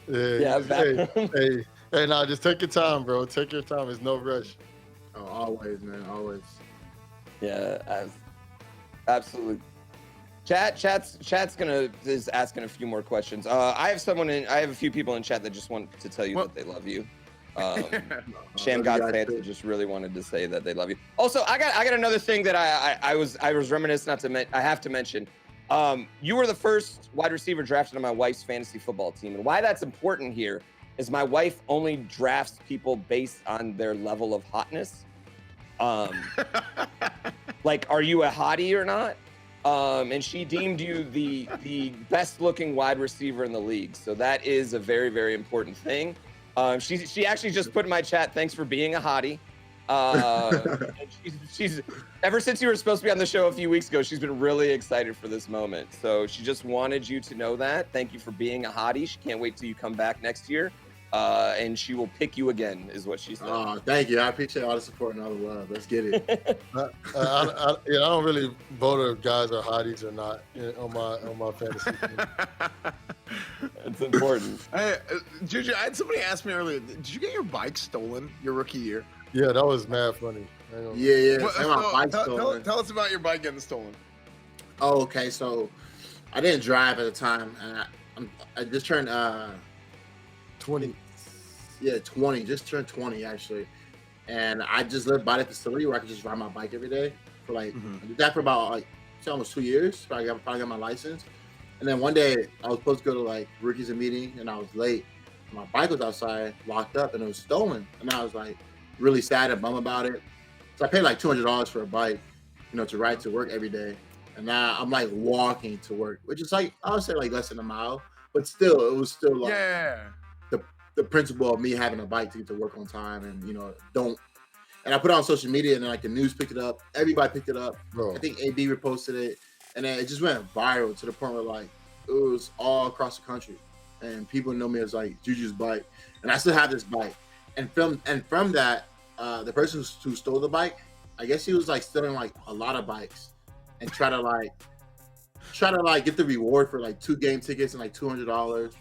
Yeah, hey, nah, just take your time, bro. Take your time. There's no rush. Oh, always, man, always. Yeah, absolutely. Chat's is asking a few more questions. I have a few people in chat that just want to tell you that they love you. Sham God Santa just really wanted to say that they love you. Also, I got another thing that I was reminiscent I have to mention. You were the first wide receiver drafted on my wife's fantasy football team, and why that's important here is my wife only drafts people based on their level of hotness. Like, are you a hottie or not? And she deemed you the best looking wide receiver in the league. So that is a very, very important thing. She actually just put in my chat, thanks for being a hottie. And she's ever since you were supposed to be on the show a few weeks ago, she's been really excited for this moment. So she just wanted you to know that. Thank you for being a hottie. She can't wait till you come back next year. And she will pick you again, is what she said. Oh, thank you. I appreciate all the support and all the love. Let's get it. I don't really vote if guys are hotties or not on my fantasy team. It's important. Hey, Juju, I had somebody ask me earlier, did you get your bike stolen your rookie year? Yeah, that was mad funny. Yeah. Well, And my bike's stolen. tell us about your bike getting stolen. Oh, okay. So I didn't drive at the time, and I just turned 20. Yeah, 20. Just turned 20 actually, and I just lived by the facility where I could just ride my bike every day for I did that for about almost 2 years. Probably got my license, and then one day I was supposed to go to rookies and meeting, and I was late. My bike was outside, locked up, and it was stolen, and I was really sad and bummed about it. So I paid $200 for a bike, to ride to work every day, and now I'm walking to work, which is I would say less than a mile, but still it was still the principle of me having a bike to get to work on time and and I put it on social media, and then the news picked it up, everybody picked it up. Bro. I think AB reposted it, and then it just went viral to the point where it was all across the country, and people know me as Juju's bike, and I still have this bike. And from that, the person who stole the bike I guess he was like stealing like a lot of bikes and try to get the reward for like 2 game tickets and like $200.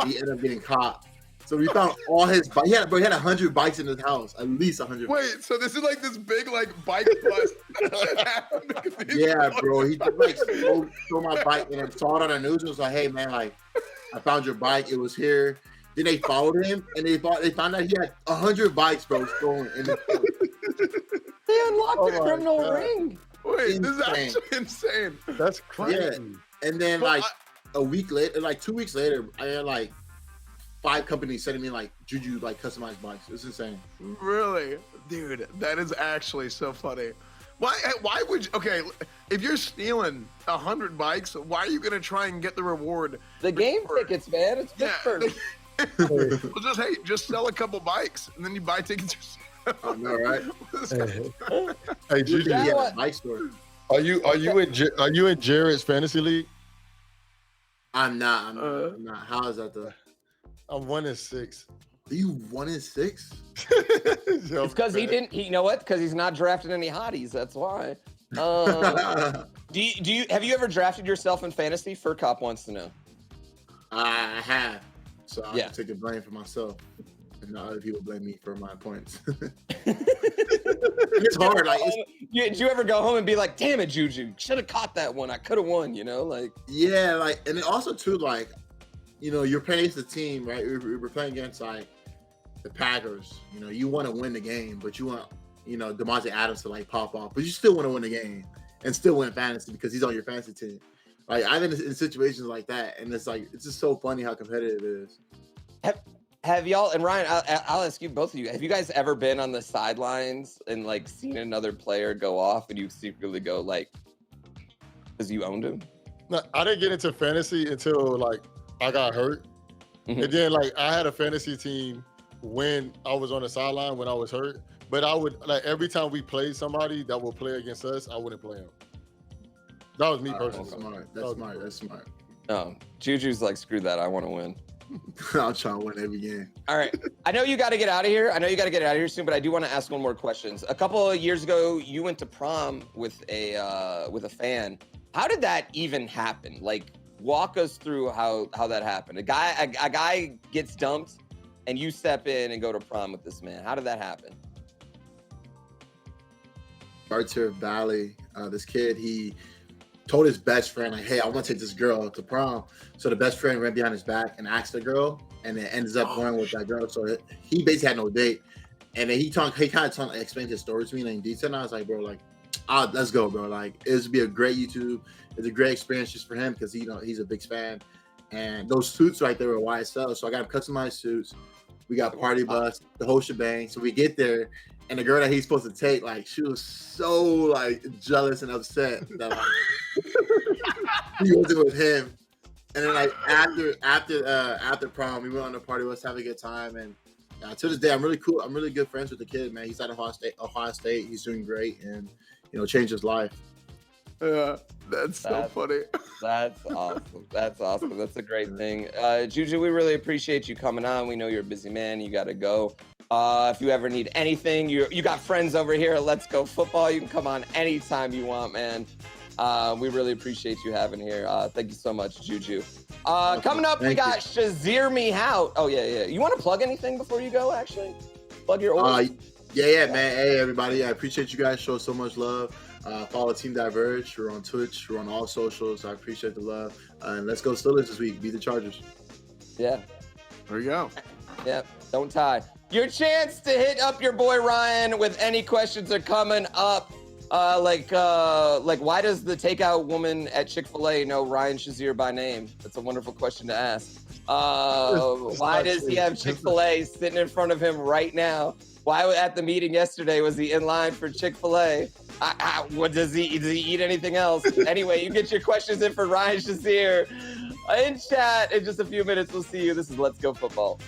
He ended up getting caught. So we found all his bikes. He had 100 bikes in his house, at least 100. Wait, so this is like this big like bike bust that happened because these Yeah, boys- bro. He just like stole my bike and then saw it on the news and was like, "Hey, man, like I found your bike. It was here." Then they followed him and they found out he had 100 bikes, bro, stolen. In the They unlocked Oh the my criminal God. ring. Wait, this is Insane. actually insane. That's crazy. Yeah. And then But like a week later, like 2 weeks later, I had like 5 companies sending me like JUJU like customized bikes. It's insane. Really, dude, that is actually so funny. Why would you, okay? If you're stealing 100 bikes, why are you gonna try and get the reward? The game tickets, man. It's Yeah, Pittsburgh. well, just sell a couple bikes and then you buy tickets yourself. I know, right? Hey, Juju, Yeah. Yeah, what? bike store. are you in Jared's fantasy league? I'm not. I'm not. How is that though? I'm 1-6. Are you 1-6? It's because he didn't. You know what? Because he's not drafting any hotties. That's why. Do you have you ever drafted yourself in fantasy? Fur Cop wants to know. I have. So I Yeah. have to take the blame for myself. And not other people blame me for my points. It's hard. Like, Did you ever go home and be like, "Damn it, Juju, should have caught that one. I could have won." You know, like. yeah, like, and then also too, like, you know, you're playing against the team, right? We're playing against like the Packers. You know, you want to win the game, but you want, you know, DeMonte Adams to like pop off, but you still want to win the game and still win fantasy because he's on your fantasy team. Like, I've been in situations like that, and it's like it's just so funny how competitive it is. Have y'all, and Ryan, I'll ask you, both of you, have you guys ever been on the sidelines and like seen another player go off and you secretly go like, because you owned him? No, I didn't get into fantasy until like I got hurt. Mhm. And then like I had a fantasy team when I was on the sideline when I was hurt. But I would like every time we played somebody that would play against us, I wouldn't play him. That was me personally. That's smart. That's smart. That's smart. No, Juju's like, screw that, I want to win. I'll try to win every game. All right. I know you got to get out of here. I know you got to get out of here soon, but I do want to ask one more question. A couple of years ago, you went to prom with a fan. How did that even happen? Like, walk us through how that happened. A guy gets dumped, and you step in and go to prom with this man. How did that happen? Arthur Valley, this kid, he told his best friend, like, hey, I want to take this girl to prom. So the best friend ran behind his back and asked the girl, and then ends up going with that girl. So he basically had no date. And then he kind of explained his story to me in detail. And I was like, bro, like, let's go, bro. Like, it would be a great YouTube. It's a great experience just for him because, you know, he's a big fan. And those suits right there were YSL. So I got him customized suits. We got party bus, the whole shebang. So we get there, and the girl that he's supposed to take, like, she was so like jealous and upset that like, he wasn't with him. And then like after prom, we went on the party bus, have a good time. And to this day, I'm really cool. I'm really good friends with the kid, man. He's at Ohio State. He's doing great, and you know, changed his life. Yeah, that's so funny. That's awesome. That's awesome. That's a great thing. Juju, we really appreciate you coming on. We know you're a busy man. You got to go. If you ever need anything, you got friends over here at Let's Go Football. You can come on anytime you want, man. We really appreciate you having here. Thank you so much, Juju. Coming up, we got Shazier Me Out. Oh, yeah. You want to plug anything before you go, actually? Plug your order? Yeah, man. Hey, everybody. I appreciate you guys. Show so much love. Follow Team Diverge. We're on Twitch. We're on all socials. I appreciate the love. And let's go Steelers this week. Beat the Chargers. Yeah. There you go. Yeah. Don't tie. Your chance to hit up your boy Ryan with any questions are coming up. Like why does the takeout woman at Chick-fil-A know Ryan Shazier by name? That's a wonderful question to ask. Why does he have Chick-fil-A sitting in front of him right now? Why at the meeting yesterday was he in line for Chick-fil-A? What does he eat anything else? Anyway, you get your questions in for Ryan Shazier in chat in just a few minutes. We'll see you. This is Let's Go Football.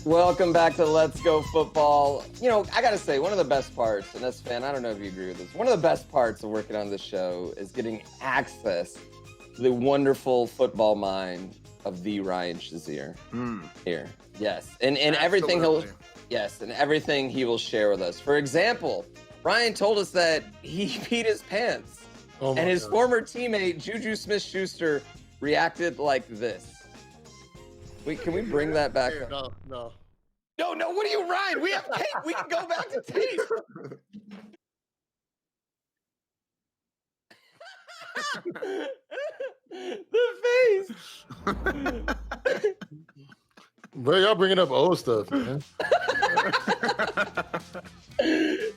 Welcome back to Let's Go Football. You know, I gotta say, one of the best parts, and Esfand, I don't know if you agree with this, one of the best parts of working on this show is getting access to the wonderful football mind of the Ryan Shazier. Here. Yes. And everything everything he will share with us. For example, Ryan told us that he peed his pants. And his former teammate, JUJU Smith-Schuster, reacted like this. Wait, can we bring that back? No. No, what are you, Ryan? We have tape. We can go back to tape. The face. Bro, y'all bringing up old stuff, man. The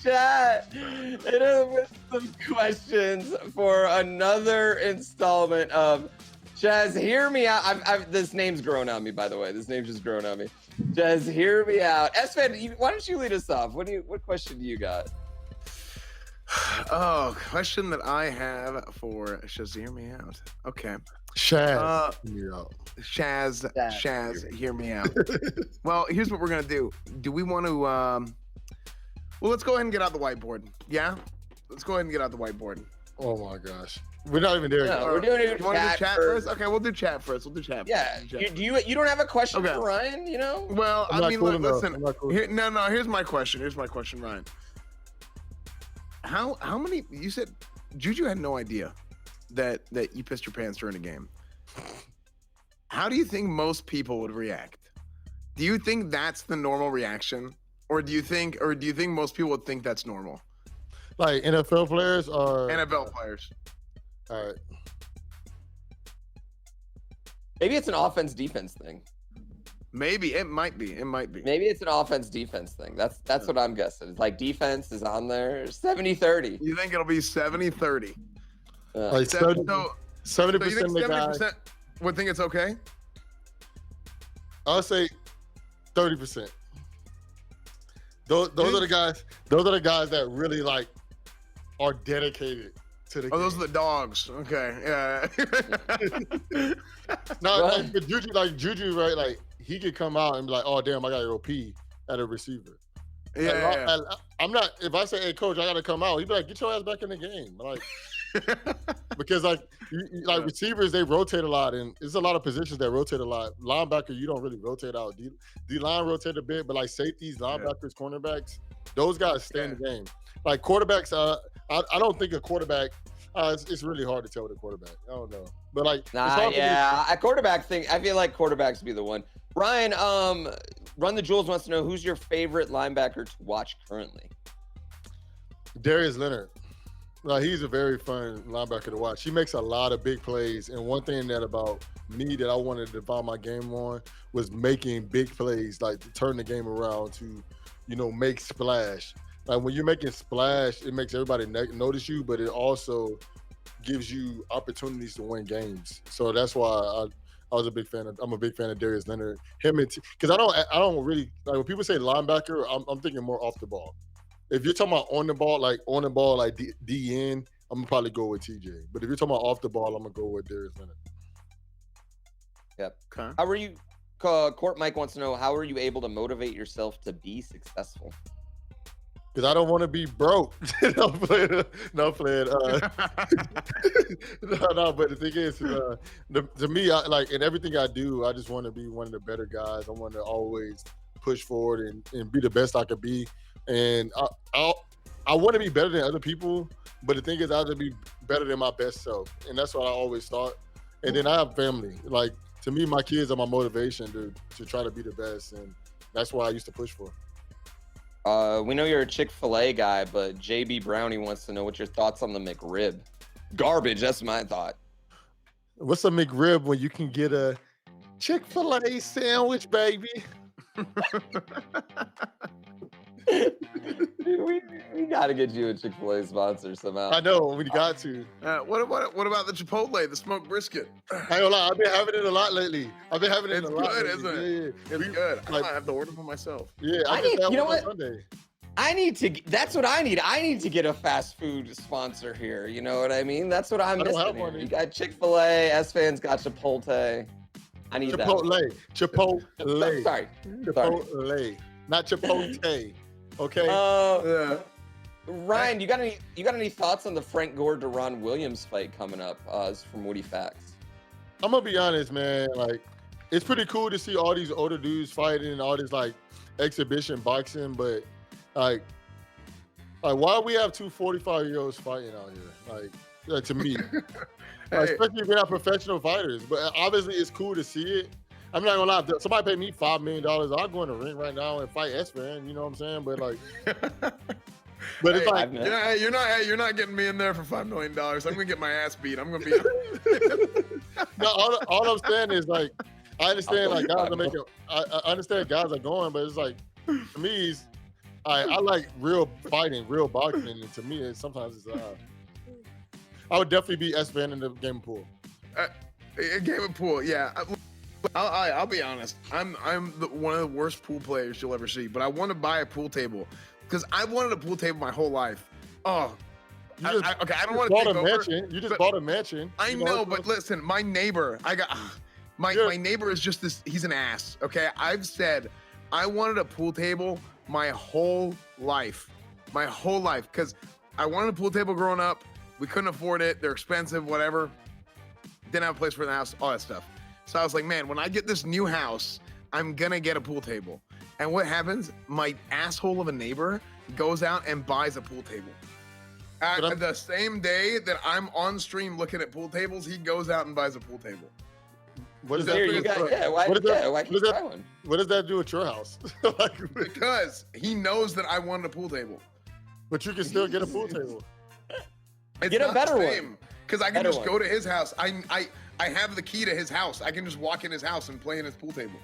chat hit us with some questions for another installment of Chaz, hear me out. This name's grown on me, by the way. This name's just grown on me. Chaz, hear me out. Esfand, why don't you lead us off? What question do you got? Oh, question that I have for Shazier me out. Okay. Shaz, hear me out. Shaz, hear me out. Well, here's what we're gonna do. Do we want to? Well, let's go ahead and get out the whiteboard. Yeah, let's go ahead and get out the whiteboard. Oh my gosh, we're not even there yet. We're doing it. Want to do chat first? Okay, we'll do chat first. Yeah. You don't have a question for Ryan? You know? Well, I mean, listen. Cool. Here's my question. Ryan. How many? You said Juju had no idea that you pissed your pants during a game. How do you think most people would react? Do you think that's the normal reaction, or do you think most people would think that's normal? Like NFL players or NFL players? All right. Maybe it's an offense-defense thing. Maybe it might be. Maybe it's an offense-defense thing. That's what I'm guessing. It's like defense is on there 70-30. You think it'll be 70-30? Like 70% of the guys would think it's okay? I'll say 30%. Those are the guys. Those are the guys that really like are dedicated to the game. Those are the dogs. Okay, yeah. No, like Juju, right? Like he could come out and be like, "Oh damn, I gotta go pee" at a receiver. Yeah. I'm not. If I say, "Hey coach, I gotta come out," he'd be like, "Get your ass back in the game." Like because receivers, they rotate a lot, and there's a lot of positions that rotate a lot. Linebacker, you don't really rotate out. D line rotate a bit, but like safeties, linebackers, cornerbacks, those guys stay in the game. Like quarterbacks, I don't think a quarterback. It's really hard to tell with a quarterback. I don't know, but like, a quarterback thing. I feel like quarterbacks be the one. Ryan, Run the Jewels wants to know who's your favorite linebacker to watch currently. Darius Leonard. He's a very fun linebacker to watch. He makes a lot of big plays, and one thing that about me that I wanted to divide my game on was making big plays, like to turn the game around to, make splash. Like when you're making splash, it makes everybody notice you, but it also gives you opportunities to win games. So that's why I'm a big fan of Darius Leonard. Because I don't really like when people say linebacker, I'm thinking more off the ball. If you're talking about on the ball, like DN, I'm gonna probably go with TJ. But if you're talking about off the ball, I'm gonna go with Darius Leonard. Yep. Okay. How were you? Court Mike wants to know, how are you able to motivate yourself to be successful? Because I don't want to be broke. No, playing. No, but the thing is, to me, in everything I do, I just want to be one of the better guys. I want to always push forward and be the best I could be. And I want to be better than other people, but the thing is, I have to be better than my best self, and that's what I always thought. And then I have family. Like to me, my kids are my motivation to try to be the best, and that's why I used to push for. We know you're a Chick-fil-A guy, but JB Brownie wants to know what your thoughts on the McRib. Garbage. That's my thought. What's a McRib when you can get a Chick-fil-A sandwich, baby? Dude, we gotta get you a Chick-fil-A sponsor somehow. I know, we got to. What about the Chipotle, the smoked brisket? I don't lie, I've been having it a lot lately. It's good, isn't it? Yeah. It's good. I might have to order for myself. Yeah, you know what? Sunday. That's what I need. I need to get a fast food sponsor here. You know what I mean? That's what I'm missing here. You got Chick-fil-A, Esfand's got Chipotle. I need that. One. Chipotle. Sorry. Chipotle. Not Chipotle. Okay. Yeah. Ryan, you got any thoughts on the Frank Gore Deron Williams fight coming up? It's from Woody Facts. I'm gonna be honest, man. Like, it's pretty cool to see all these older dudes fighting and all this like exhibition boxing, but like why do we have two 45-year-olds fighting out here? Like to me, especially if we're not professional fighters. But obviously, it's cool to see it. I'm not gonna lie. If somebody paid me $5 million, I'll go in the ring right now and fight Esfand. You know what I'm saying? But like, but it's like, yeah, you're not getting me in there for $5 million. I'm gonna get my ass beat. I'm gonna be. No, all I'm saying is like, I understand like guys are making. I understand guys are going, but it's like to me, I like real fighting, real boxing, and to me, sometimes it's. I would definitely be Esfand in the game of pool. A game of pool, yeah. I'll be honest. I'm one of the worst pool players you'll ever see. But I want to buy a pool table because I've wanted a pool table my whole life. Oh, I don't want to take over. You just bought a mansion. I know, but listen, my neighbor. My neighbor is just this. He's an ass. Okay, I've said I wanted a pool table my whole life, because I wanted a pool table growing up. We couldn't afford it. They're expensive, whatever. Didn't have a place for the house, all that stuff. So I was like, man, when I get this new house, I'm going to get a pool table. And what happens? My asshole of a neighbor goes out and buys a pool table. The same day that I'm on stream looking at pool tables, he goes out and buys a pool table. What does that do at your house? Because he knows that I wanted a pool table. But you can still get a pool table. Get a better one. Because I can just go to his house. I have the key to his house. I can just walk in his house and play in his pool table.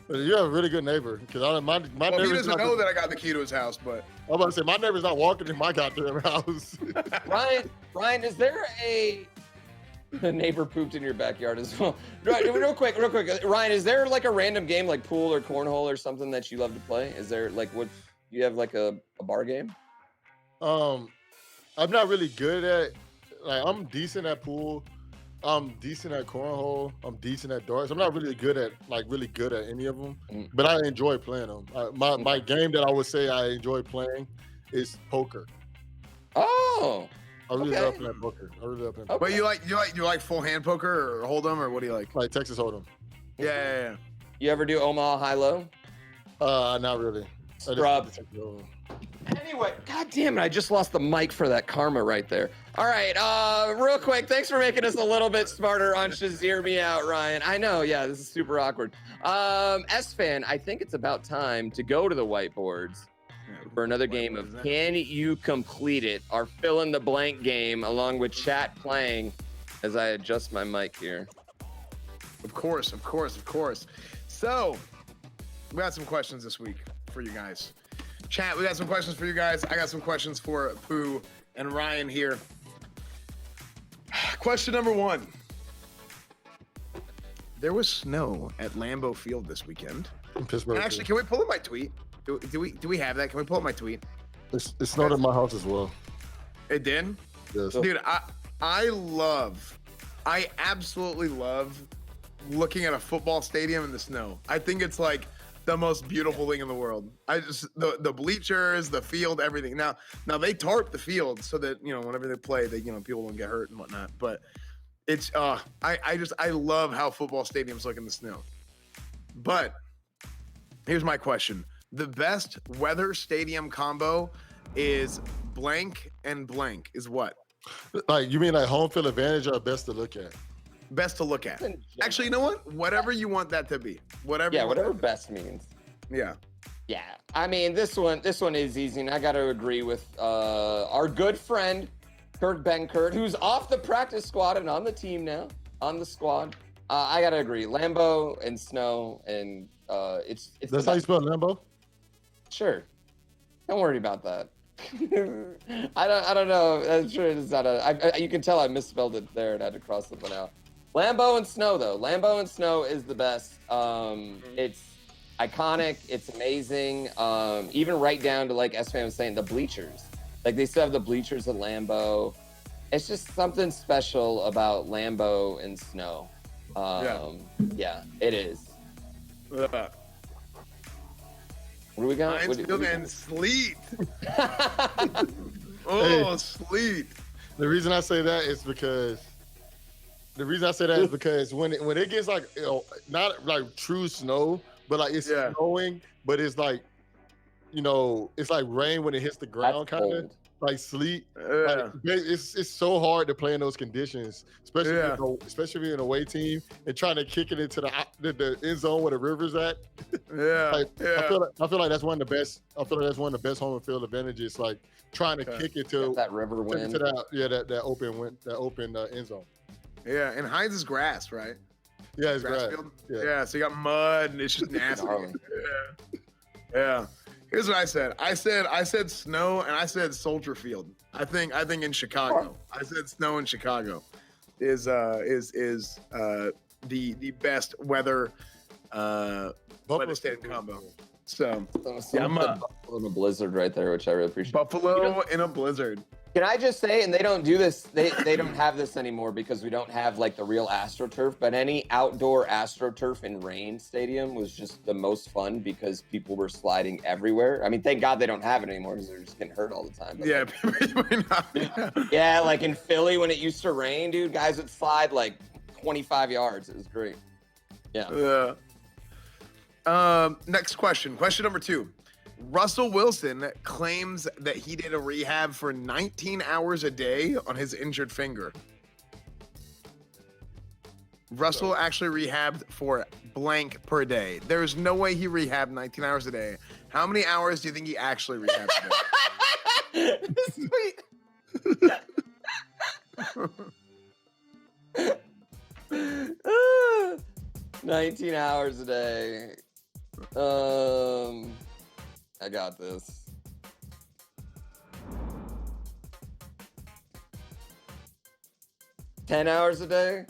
But you have a really good neighbor. Because my neighbor, he doesn't know that I got the key to his house. But I'm about to say my neighbor's not walking in my goddamn house. Ryan, is there a neighbor pooped in your backyard as well? Real quick. Ryan, is there like a random game like pool or cornhole or something that you love to play? Is there like you have like a bar game? I'm not really good at. Like, I'm decent at pool. I'm decent at cornhole. I'm decent at darts. I'm not really good at any of them, but I enjoy playing them. My game that I would say I enjoy playing is poker. Oh, I really love playing poker. Okay. But you like full hand poker or hold'em, or what do you like? Like Texas hold'em. Yeah. You ever do Omaha high low? Not really. Scrub. Anyway, god damn it, I just lost the mic for that karma right there. All right, real quick, thanks for making us a little bit smarter on Shazier Me Out, Ryan. I know, yeah, this is super awkward. Esfand, I think it's about time to go to the whiteboards for another game of Can You Complete It? Our fill in the blank game, along with chat playing as I adjust my mic here. Of course. So, we got some questions this week for you guys. Chat, we got some questions for you guys. I got some questions for Pooh and Ryan here. Question number 1. There was snow at Lambeau Field this weekend. In Pittsburgh. Actually, can we pull up my tweet? Do we have that? Can we pull up my tweet? It snowed at my house as well. It did? Yes. Dude, I absolutely love looking at a football stadium in the snow. I think it's like the most beautiful thing in the world. The bleachers, the field, everything. Now they tarp the field so that, whenever they play, people don't get hurt and whatnot. But it's I love how football stadiums look in the snow. But here's my question. The best weather stadium combo is blank and blank is what? Like, you mean like home field advantage or best to look at? Best to look at. Actually, you know what? Whatever you want that to be. Whatever best means. Yeah. Yeah. I mean, this one is easy, and I got to agree with our good friend Kurt Benkert, who's off the practice squad and on the team now, on the squad. I got to agree. Lambeau and snow, and it's. That's how you spell Lambeau? Sure. Don't worry about that. I don't know. I'm sure it's not you can tell I misspelled it there and had to cross something out. Lambeau and snow, though. Lambeau and snow is the best. It's iconic. It's amazing. Even right down to, like Esfand was saying, the bleachers. Like, they still have the bleachers at Lambeau. It's just something special about Lambeau and snow. Yeah, it is. Uh, What do we got? Heinz What Field do we and Sleet. got? Oh, Sleet. The reason I say that is because when it gets like not like true snow, but like it's snowing, but it's like it's like rain when it hits the ground, kind of like sleet. Like, it's so hard to play in those conditions, especially especially if you're an away team and trying to kick it into the end zone where the river's at. I feel like that's one of the best. I feel like that's one of the best home field advantages. Like trying to kick it to that river wind, to that open end zone. Yeah, and Heinz is grass, right? Yeah, it's grass. Field. Yeah, so you got mud and it's just nasty. Yeah. Here's what I said. I said snow and I said Soldier Field. I think in Chicago. I said snow in Chicago is the best weather stadium combo. So I'm in a blizzard right there, which I really appreciate. Buffalo in a blizzard. Can I just say, and they don't do this, they don't have this anymore because we don't have like the real AstroTurf, but any outdoor AstroTurf in rain stadium was just the most fun because people were sliding everywhere. I mean, thank God they don't have it anymore because they're just getting hurt all the time. But yeah, like in Philly when it used to rain, dude, guys would slide like 25 yards. It was great. Yeah. Next question. Question number 2. Russell Wilson claims that he did a rehab for 19 hours a day on his injured finger. Russell actually rehabbed for blank per day. There's no way he rehabbed 19 hours a day. How many hours do you think he actually rehabbed a day? Sweet. 19 hours a day. I got this. 10 hours a day?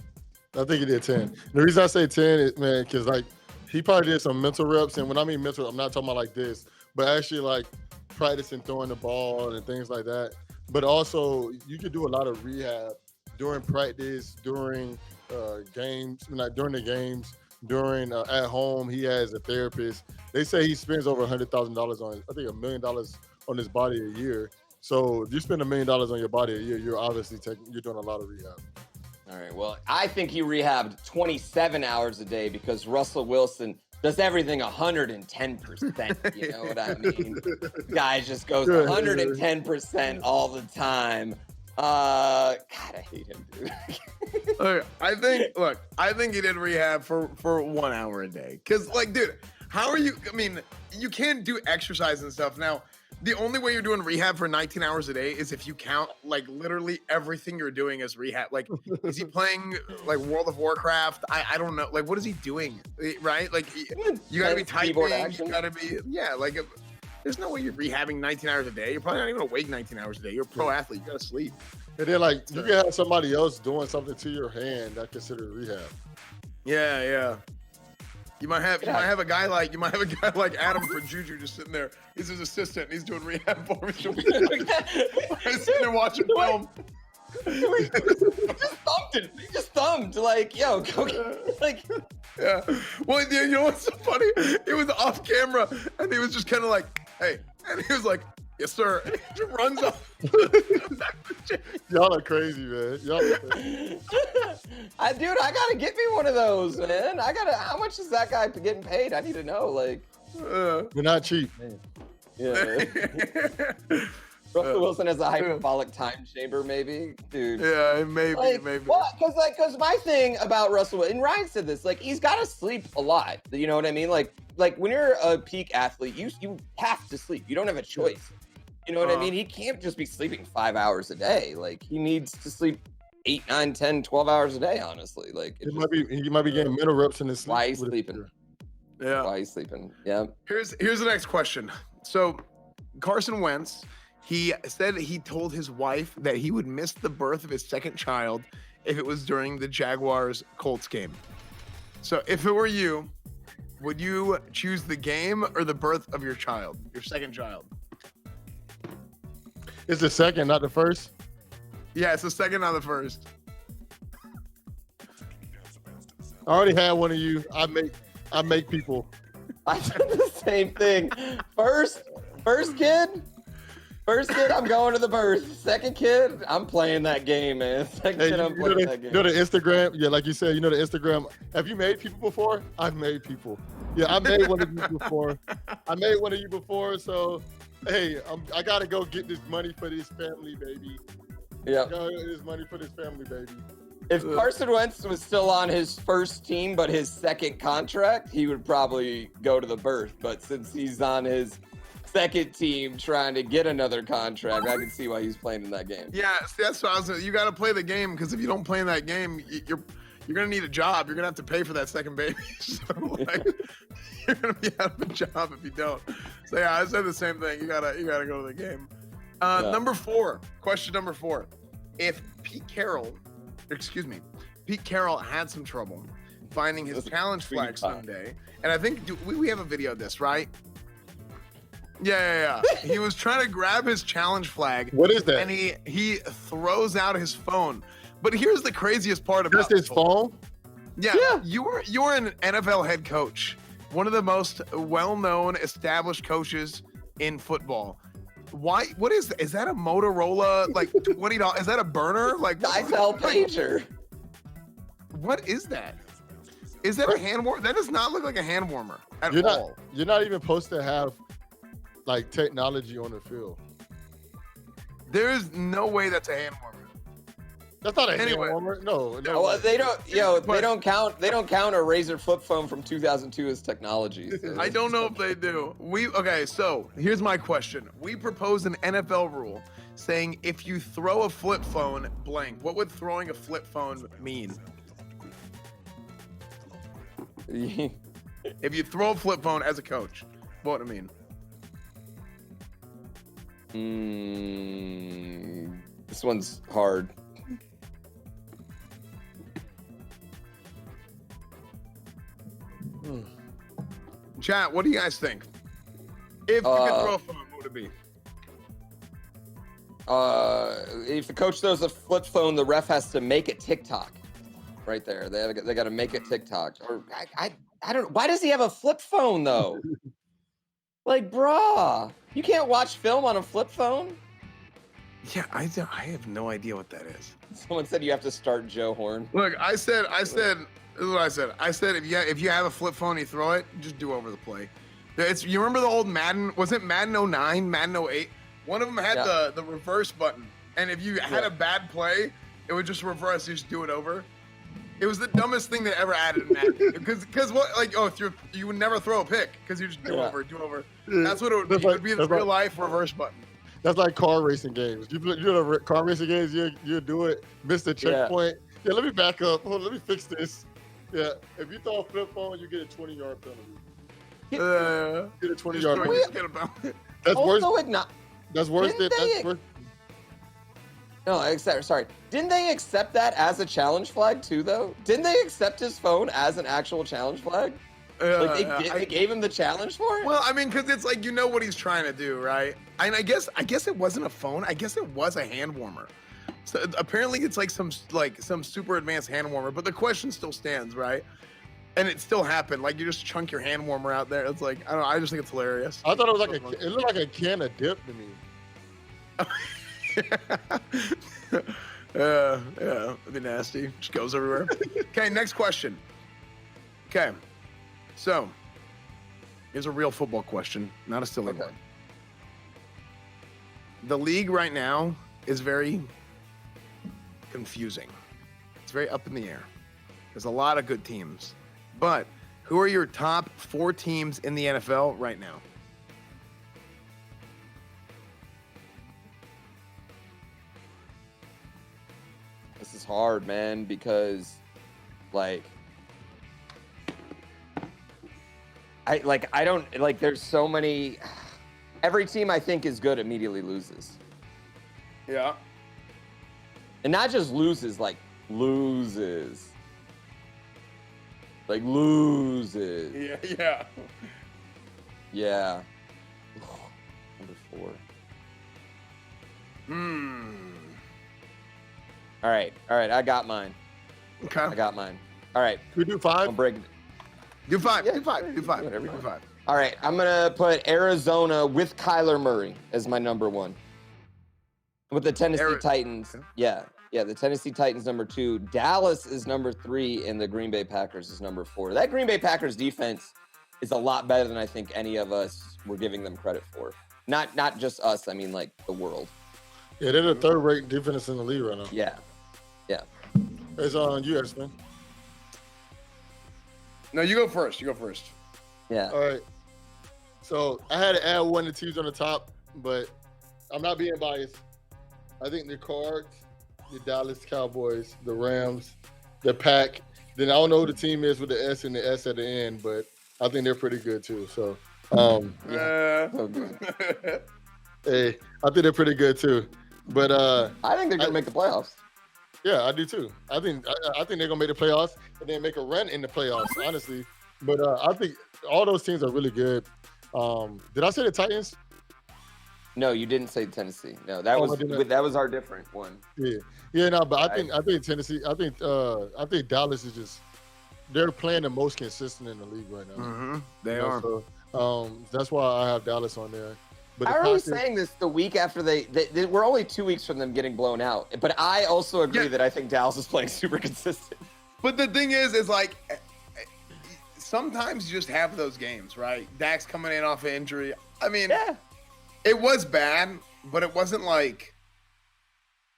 I think he did 10. The reason I say 10 is, man, because like he probably did some mental reps. And when I mean mental, I'm not talking about like this, but actually like practicing throwing the ball and things like that. But also you could do a lot of rehab during practice, during games, not during the games, during at home. He has a therapist. They say he spends over $100,000 on, I think $1 million on his body a year. So if you spend $1 million on your body a year, you're obviously you're doing a lot of rehab. All right. Well, I think he rehabbed 27 hours a day because Russell Wilson does everything 110%. You know what I mean? Guy just goes 110% all the time. God, I hate him, dude. Okay, I think he did rehab for 1 hour a day. Cause like, dude, how are you? I mean, you can't do exercise and stuff now. The only way you're doing rehab for 19 hours a day is if you count like literally everything you're doing as rehab. Like, is he playing like World of Warcraft? I don't know. Like, what is he doing? Right? Like, you gotta be typing. You gotta be like. There's no way you're rehabbing 19 hours a day. You're probably not even awake 19 hours a day. You're a pro athlete. You gotta sleep. And then like you can have somebody else doing something to your hand that considered rehab. Yeah. You might have a guy like Adam for Juju just sitting there. He's his assistant. And he's doing rehab for him. He's sitting there watching film. He just thumbed like, yo, go like. Yeah. Well, dude, you know what's so funny? It was off camera, and he was just kind of like, "Hey," and he was like, "Yes, sir." And he just runs off. Y'all are crazy, man. Y'all are crazy. Dude, I gotta get me one of those, man. How much is that guy getting paid? I need to know. Like, they're not cheap. Yeah. Russell Wilson has a hyperbolic time chamber, maybe, dude. Yeah, maybe. What? Because my thing about Russell, and Ryan said this, like he's got to sleep a lot. You know what I mean? Like when you're a peak athlete, you have to sleep. You don't have a choice. You know what I mean? He can't just be sleeping 5 hours a day. Like he needs to sleep 8, 9, 10, 12 hours a day. Honestly, like he might be getting mental reps in his sleep. Why he's sleeping? Yeah. Why he's sleeping? Yeah. Here's the next question. So Carson Wentz. He said he told his wife that he would miss the birth of his second child if it was during the Jaguars-Colts game. So if it were you, would you choose the game or the birth of your child, your second child? It's the second, not the first? Yeah, it's the second, not the first. I already had one of you. I make people. I did the same thing. First kid, I'm going to the birth. Second kid, I'm playing that game, man. Second Hey, kid, I'm playing that game. You know the Instagram? Yeah, like you said, you know the Instagram. Have you made people before? I've made people. Yeah, I made one of you before. So, hey, I gotta go get this money for this family, baby. Yeah. Gotta get this money for this family, baby. If Carson Wentz was still on his first team, but his second contract, he would probably go to the birth. But since he's on his second team trying to get another contract, I can see why he's playing in that game. Yeah, see, that's what I was saying. You got to play the game because if you don't play in that game, you're gonna need a job. You're gonna have to pay for that second baby. So like, you're gonna be out of a job if you don't. So yeah, I said the same thing. You gotta go to the game. Number 4, question number 4. If Pete Carroll had some trouble finding his challenge flag Sunday, and I think we have a video of this, right? Yeah. He was trying to grab his challenge flag. What is that? And he throws out his phone. But here's the craziest part about Just his phone? Yeah. You were an NFL head coach, one of the most well-known, established coaches in football. Why? What is that? Is that a Motorola like $20? Is that a burner? Like iPhone pager. What is that? Is that a hand warmer? That does not look like a hand warmer at all. You're not even supposed to have like technology on the field. There is no way that's a hand warmer. That's not a hand warmer. No. Well, they don't. They don't count a Razer flip phone from 2002 as technology. So I don't know if they do. Okay. So here's my question. We propose an NFL rule saying if you throw a flip phone, blank. What would throwing a flip phone mean? If you throw a flip phone as a coach, what would it mean? This one's hard. Chat, what do you guys think? If you could throw a phone, what would it be? If the coach throws a flip phone, the ref has to make it TikTok. Right there, they got to make it TikTok. Or I don't. Why does he have a flip phone though? Like, brah, you can't watch film on a flip phone. Yeah, I have no idea what that is. Someone said you have to start Joe Horn. Look, I said. This is what I said. I said if you have a flip phone, and you throw it, just do over the play. You remember the old Madden? Was it Madden 09, Madden 08? One of them had the reverse button, and if you had a bad play, it would just reverse. You just do it over. It was the dumbest thing they ever added in Madden. Because what, like, you would never throw a pick because you just do over. Yeah. That's what it would be. It would be the real life reverse button. That's like car racing games. You know, car racing games, you do it, miss the checkpoint. Yeah, let me back up. Hold on, let me fix this. Yeah, if you throw a flip phone, you get a 20-yard penalty. Get a 20-yard penalty. Forget about it. That's worse. That's worse than. No, sorry. Didn't they accept that as a challenge flag too, though? Didn't they accept his phone as an actual challenge flag? They gave him the challenge for it? Well, I mean, because it's like, you know what he's trying to do, right? And I guess it wasn't a phone. I guess it was a hand warmer. So apparently it's like some super advanced hand warmer, but the question still stands, right? And it still happened. Like, you just chunk your hand warmer out there. It's like, I don't know. I just think it's hilarious. I thought it was it looked like a can of dip to me. Yeah, it'd be nasty. Just goes everywhere. Okay, next question. Okay, so here's a real football question, not a silly one. The league right now is very confusing. It's very up in the air. There's a lot of good teams, but who are your top 4 teams in the NFL right now? This is hard, man, because there's so many. Every team I think is good immediately loses. Yeah. And not just loses, loses. Like loses. Yeah. Yeah. Number 4. All right. I got mine. Okay. I got mine. All right. We do I'll 5. break. Do 5. Yeah, Do 5. Do 5. whatever. Do 5. All right. I'm gonna put Arizona with Kyler Murray as my number 1. With the Tennessee Titans. Yeah. The Tennessee Titans number 2. Dallas is number 3, and the Green Bay Packers is number 4. That Green Bay Packers defense is a lot better than I think any of us were giving them credit for. Not just us. I mean, like the world. Yeah, they're the 3rd-rate defense in the league right now. Yeah. It's on you, Esfand. No, you go first. Yeah. All right. So I had to add one of the teams on the top, but I'm not being biased. I think the Cards, the Dallas Cowboys, the Rams, the Pack. Then I don't know who the team is with the S and the S at the end, but I think they're pretty good too. So, hey, I think they're pretty good too. But I think they're gonna make the playoffs. yeah, I do too. I think they're gonna make the playoffs and then make a run in the playoffs, honestly. But I think all those teams are really good. Did I say the Titans? No, you didn't say Tennessee. No, that was our different one. Yeah, no, but I think Tennessee. I think Dallas is just they're playing the most consistent in the league right now. Mm-hmm. They are. So, that's why I have Dallas on there. But How are we saying this the week after they we're only 2 weeks from them getting blown out? But I also agree that I think Dallas is playing super consistent. But the thing is like sometimes you just have those games, right? Dak's coming in off an injury. I mean, it was bad, but it wasn't like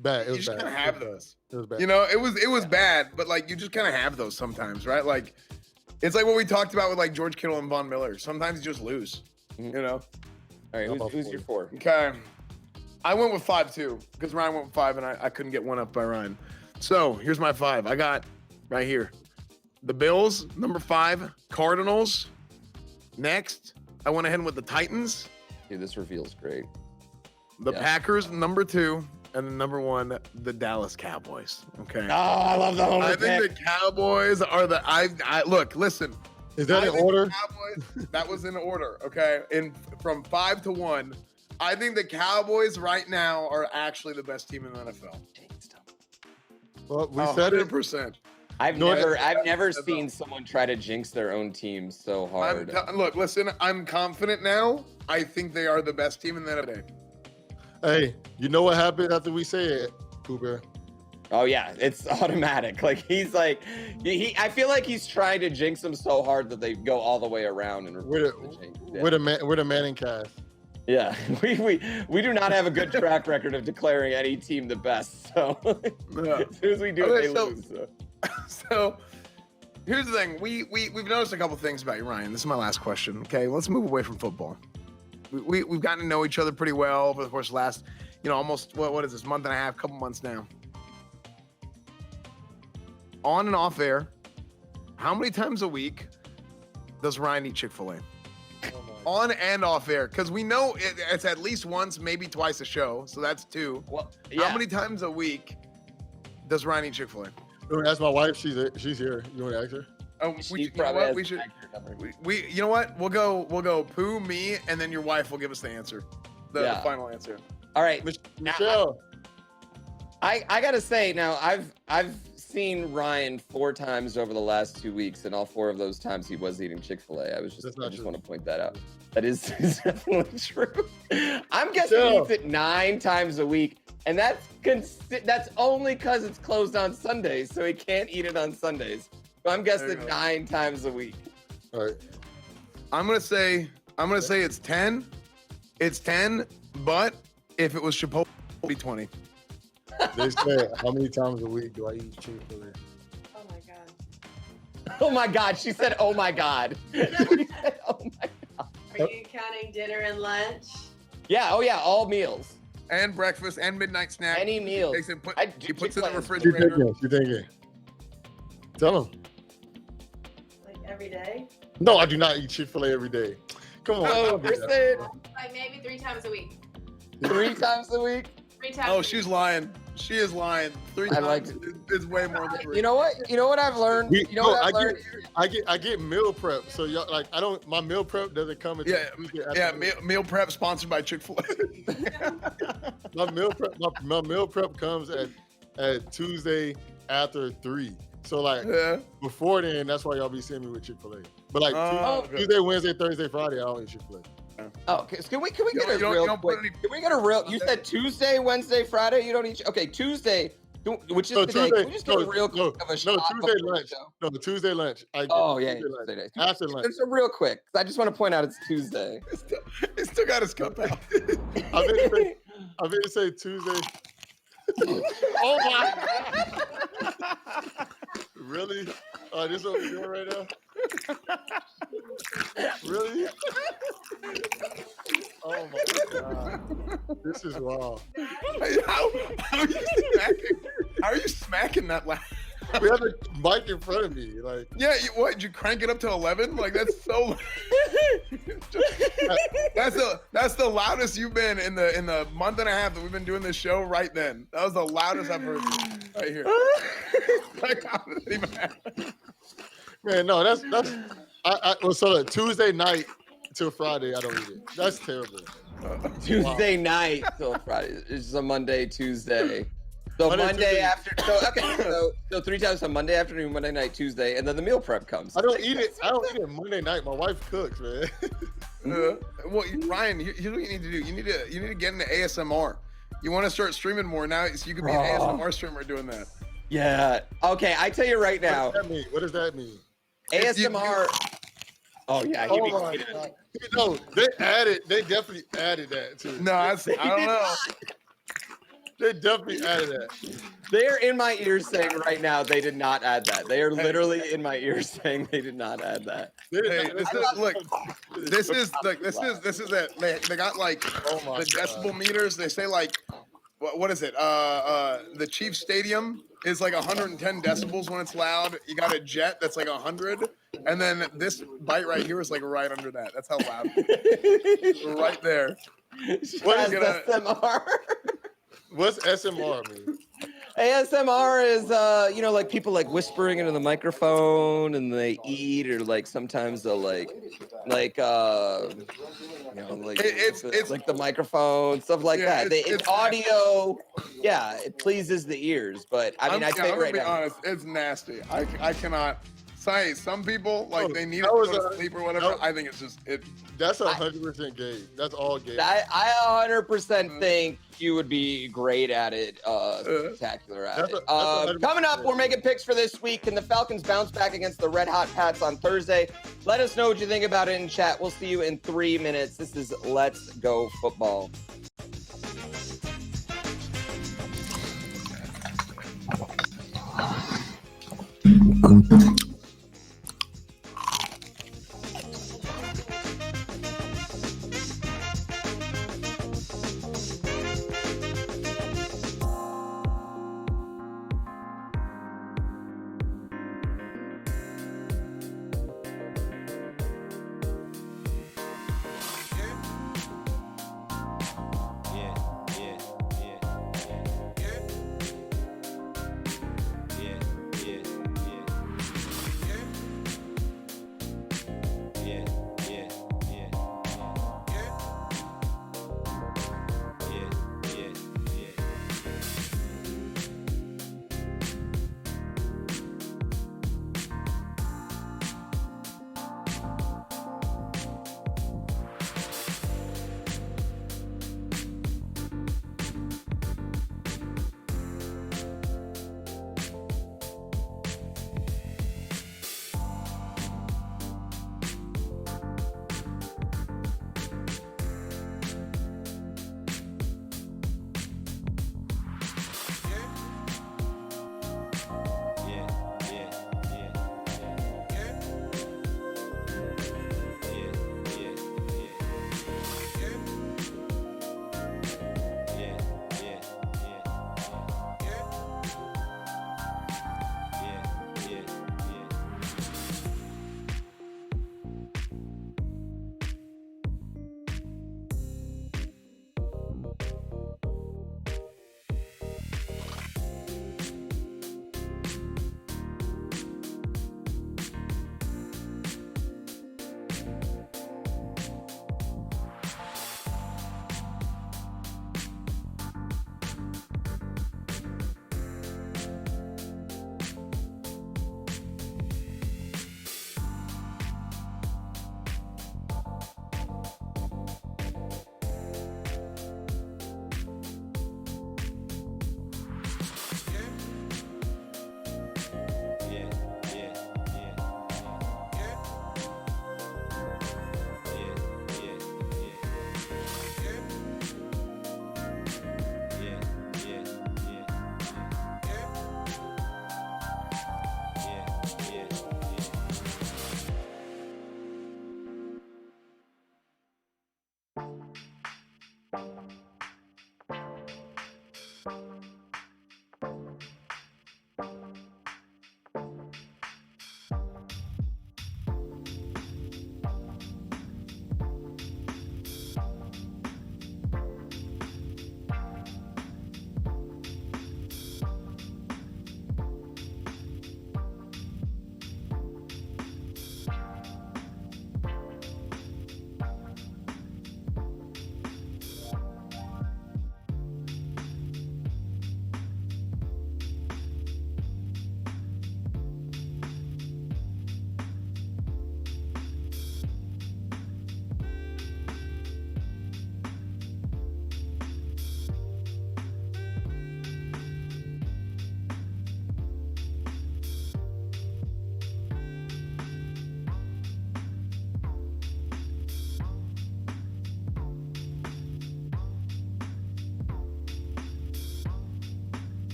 bad. It was you just bad. kind of have those. It was bad. You know, it was bad, but like you just kind of have those sometimes, right? Like it's like what we talked about with like George Kittle and Von Miller. Sometimes you just lose. You know. All right, who's your 4? Okay. I went with 5 too, because Ryan went with 5 and I couldn't get one up by Ryan. So here's my 5. I got right here. The Bills, number 5. Cardinals. Next, I went ahead with the Titans. Dude, this reveal's great. The Packers, number 2. And then number 1, the Dallas Cowboys. Okay. Oh, I love the home. I think the Cowboys are the look, listen. Is that in order? Cowboys, that was in order, okay? From 5 to 1, I think the Cowboys right now are actually the best team in the NFL. Well, we said it. 100%. I've never seen someone try to jinx their own team so hard. Look, listen, I'm confident now. I think they are the best team in the NFL. Hey, you know what happened after we say it, Pooh Bear? Oh yeah, it's automatic. Like he's like, I feel like he's trying to jinx them so hard that they go all the way around and we're the Manning cast. Yeah, we do not have a good track record of declaring any team the best. So as soon as we do it, they lose. So here's the thing: we've noticed a couple things about you, Ryan. This is my last question. Okay, let's move away from football. We've gotten to know each other pretty well over the course of the last, almost what is this, month and a half, couple months now. On and off air, how many times a week does Ryan eat Chick-fil-A? On and off air, because we know it's at least once, maybe twice a show, so that's 2. Well, yeah. How many times a week does Ryan eat Chick-fil-A? You want to ask my wife? She's here. You want to ask her? Oh, you know what? We'll go Pooh, me, and then your wife will give us the answer, the final answer. All right, Michelle. I gotta say now, I've seen Ryan 4 times over the last 2 weeks, and all 4 of those times he was eating Chick-fil-A. I just want to point that out. That is definitely true. I'm guessing he eats it 9 times a week, and that's only because it's closed on Sundays, so he can't eat it on Sundays. So I'm guessing 9 times a week. All right. I'm gonna say it's 10. It's 10, but if it was Chipotle, it would be 20. They said, how many times a week do I eat Chick-fil-A? Oh my god. Oh my god, she said, oh my god. She said, oh my god. Are you counting dinner and lunch? Yeah, oh yeah, all meals. And breakfast and midnight snack. Any meals. He puts it in the refrigerator. You thinking? Tell him. Like every day? No, I do not eat Chick-fil-A every day. Come on. Oh, Kristen. Like maybe 3 times a week. 3 times a week? 3 times. Oh, she's lying. She is lying. 3 times is way more than 3. You know what I've learned? I get meal prep. So y'all, like, my meal prep doesn't come until meal prep sponsored by Chick-fil-A. my meal prep comes at Tuesday after 3. So like Yeah. before then, that's why y'all be seeing me with Chick-fil-A. But like Okay. Tuesday, Wednesday, Thursday, Friday, I don't eat Chick-fil-A. Oh, can we get You a don't- real you don't put quick? any- Can we get a real? You said Tuesday, Wednesday, Friday. You don't eat. Okay, Tuesday, which is No, today. Tuesday- Can we just get a real quick of a no, shot Tuesday before the lunch. show? No, Tuesday lunch. I get Oh yeah, Tuesday lunch. Tuesday. After lunch. It's a real quick. I just want to point out it's Tuesday. He still got his cup out. I'm going to say Tuesday. Oh my God. Really? Oh, this is what we're doing right now? Really? Oh my God. This is wild. How are you smacking that loud? We have a mic in front of me. Like, Yeah, what? Did you crank it up to 11? Like that's so. that's the loudest you've been in the month and a half that we've been doing this show. Right then, that was the loudest I've heard. Right here. Like, how did it even happen? man, no, that's well, so Tuesday night till Friday, I don't eat it. That's terrible. Tuesday night till Friday. It's just a Monday, Tuesday. So Monday, Monday Tuesday. after. So okay. So 3 times on Monday afternoon, Monday night, Tuesday, and then the meal prep comes. I don't eat it. I don't eat it Monday night. My wife cooks, man. Well, Ryan, here's what you need to do. You need to get into ASMR. You want to start streaming more now, so you can be an ASMR streamer doing that. Yeah. Okay. I tell you right now, What does that mean? If you- ASMR. Oh yeah. Oh my God. No, they definitely added that too. No, I don't know. They definitely added that. They're in my ears saying right now they did not add that. They are literally in my ears saying they did not add that. Hey, this is it. They got like Oh my the God. decibel meters. They say like, what is it? The Chiefs Stadium is like 110 decibels when it's loud. You got a jet that's like 100, and then this bite right here is like right under that. That's how loud. Right there. What is gonna- ASMR? What's SMR mean? ASMR is like people like whispering into the microphone and they eat, or like sometimes they'll like It's like the microphone, stuff like Yeah, that. it's It's audio. Yeah, it pleases the ears, but I mean, I I'm tell you gonna right be now. honest, it's nasty. I cannot say some people like they need that to was go to a- sleep or whatever. that- I think it's just it. That's 100% gay. That's all gay. I 100% think you would be great at it, spectacular at That's it. a- that's 100%. Coming up, we're making picks for this week. Can the Falcons bounce back against the Red Hot Pats on Thursday? Let us know what you think about it in chat. We'll see you in 3 minutes. This is Let's Go Football.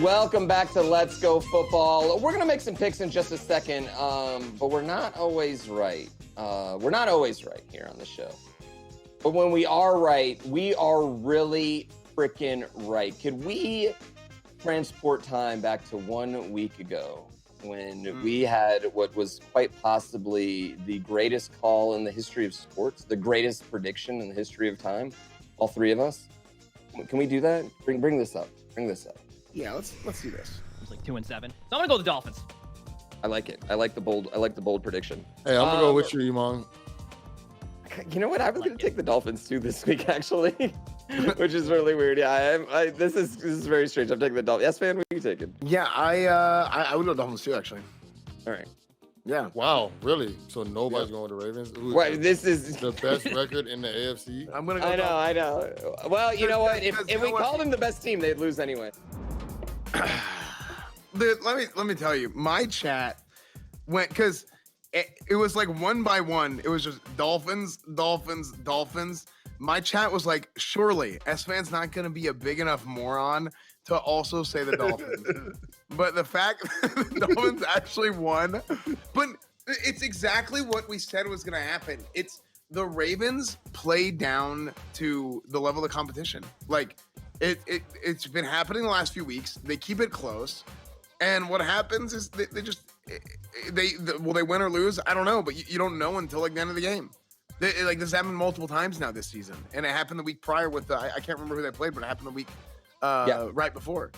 Welcome back to Let's Go Football. We're going to make some picks in just a second, but we're not always right. We're not always right here on the show. But when we are right, we are really freaking right. Could we transport time back to 1 week ago when we had what was quite possibly the greatest call in the history of sports, the greatest prediction in the history of time, all three of us? Can we do that? Bring this up. Bring this up. Yeah, let's do this. It's like 2-7. So I'm gonna go with the Dolphins. I like it. I like the bold prediction. Hey, I'm gonna go with you, Iman. You know what? I was going to take the Dolphins too this week, actually, which is really weird. Yeah, this is very strange. I'm taking the Dolphins. Esfand, what are you taking? Yeah, I would go Dolphins too, actually. All right. Yeah. Wow, really? So nobody's going with the Ravens? Well, this is the best record in the AFC. I'm gonna go. I know. Well, you know what? If we called them the best team, they'd lose anyway. Dude, let me tell you, my chat went because it was like one by one. It was just Dolphins. My chat was like, surely Esfand's not going to be a big enough moron to also say the Dolphins. But the fact that the Dolphins actually won, but it's exactly what we said was going to happen. It's the Ravens play down to the level of competition. Like it's been happening the last few weeks. They keep it close. And what happens is they win or lose. I don't know, but you don't know until like the end of the game. Like this happened multiple times now this season, and it happened the week prior with I can't remember who they played, but it happened the week right before.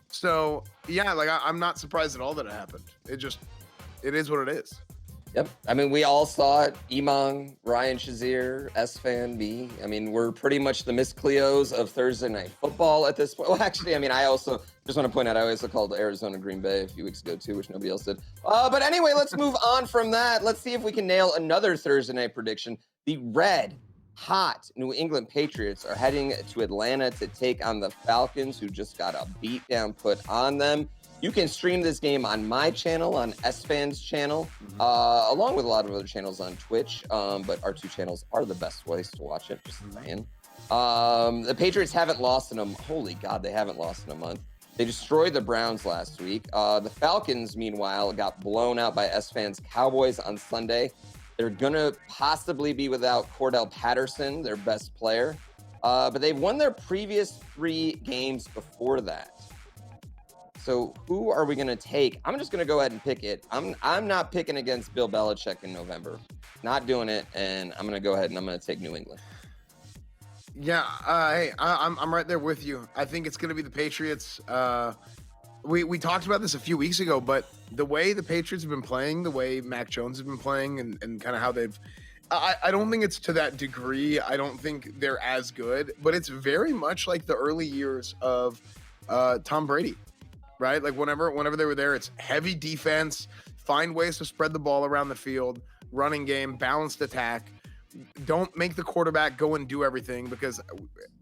So yeah, like I'm not surprised at all that it happened. It is what it is. Yep. I mean, we all saw it. Iman, Ryan Shazier, Esfand, me. I mean, we're pretty much the Miss Cleos of Thursday Night Football at this point. Well, actually, I mean, I also just want to point out, I also called Arizona Green Bay a few weeks ago too, which nobody else did. But anyway, let's move on from that. Let's see if we can nail another Thursday night prediction. The red hot New England Patriots are heading to Atlanta to take on the Falcons, who just got a beat down put on them. You can stream this game on my channel, on Esfand's channel, along with a lot of other channels on Twitch. But our two channels are the best ways to watch it, just saying. The Patriots haven't lost in a, holy God, they haven't lost in a month. They destroyed the Browns last week. The Falcons, meanwhile, got blown out by Esfand's Cowboys on Sunday. They're going to possibly be without Cordell Patterson, their best player. But they've won their previous 3 games before that. So who are we going to take? I'm just going to go ahead and pick it. I'm not picking against Bill Belichick in November. Not doing it, and I'm going to go ahead and I'm going to take New England. Yeah, hey, I'm right there with you. I think it's going to be the Patriots. We talked about this a few weeks ago, but the way the Patriots have been playing, the way Mac Jones has been playing, and kind of how they've I don't think it's to that degree. I don't think they're as good, but it's very much like the early years of Tom Brady, right? Like whenever they were there, it's heavy defense, find ways to spread the ball around the field, running game, balanced attack. Don't make the quarterback go and do everything, because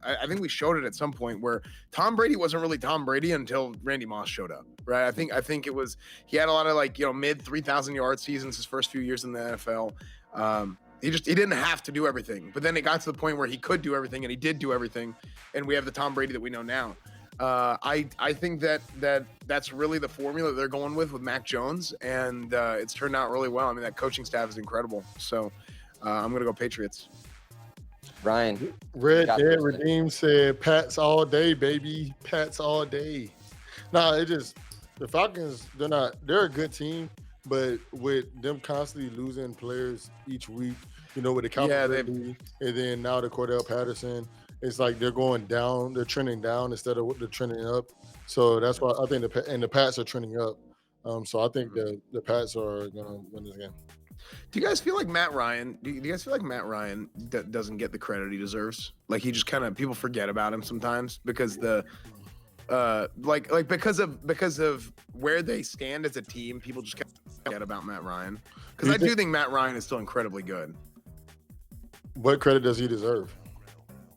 I think we showed it at some point where Tom Brady wasn't really Tom Brady until Randy Moss showed up, right? I think it was, he had a lot of like, mid 3,000 yard seasons his first few years in the NFL. He didn't have to do everything, but then it got to the point where he could do everything, and he did do everything, and we have the Tom Brady that we know now. I think that's really the formula that they're going with Mac Jones, and it's turned out really well. I mean, that coaching staff is incredible. So I'm gonna go Patriots. Ryan. Red Dead Redeem said, "Pats all day, baby. Pats all day." No, the Falcons. They're a good team, but with them constantly losing players each week, with the Calvin and then now the Cordell Patterson, it's like they're going down. They're trending down instead of they're trending up. So that's why I think the Pats are trending up. So I think the Pats are gonna win this game. Do you guys feel like Matt Ryan? Do you guys feel like Matt Ryan doesn't get the credit he deserves? Like he just people forget about him sometimes because because of where they stand as a team, people just kind of forget about Matt Ryan. Because I do think Matt Ryan is still incredibly good. What credit does he deserve?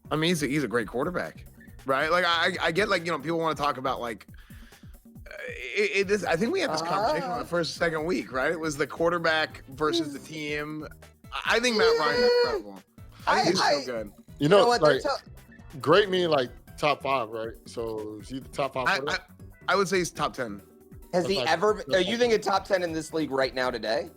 I mean, he's a great quarterback, right? Like I get people want to talk about like. I think we had this conversation on the first, second week, right? It was the quarterback versus the team. I think Matt Ryan is incredible. I think he's so good. You know what? Great meaning like top 5, right? So is he the top 5 quarterback? I would say he's top 10. Has he ever? Are you think a top 10 in this league right now today?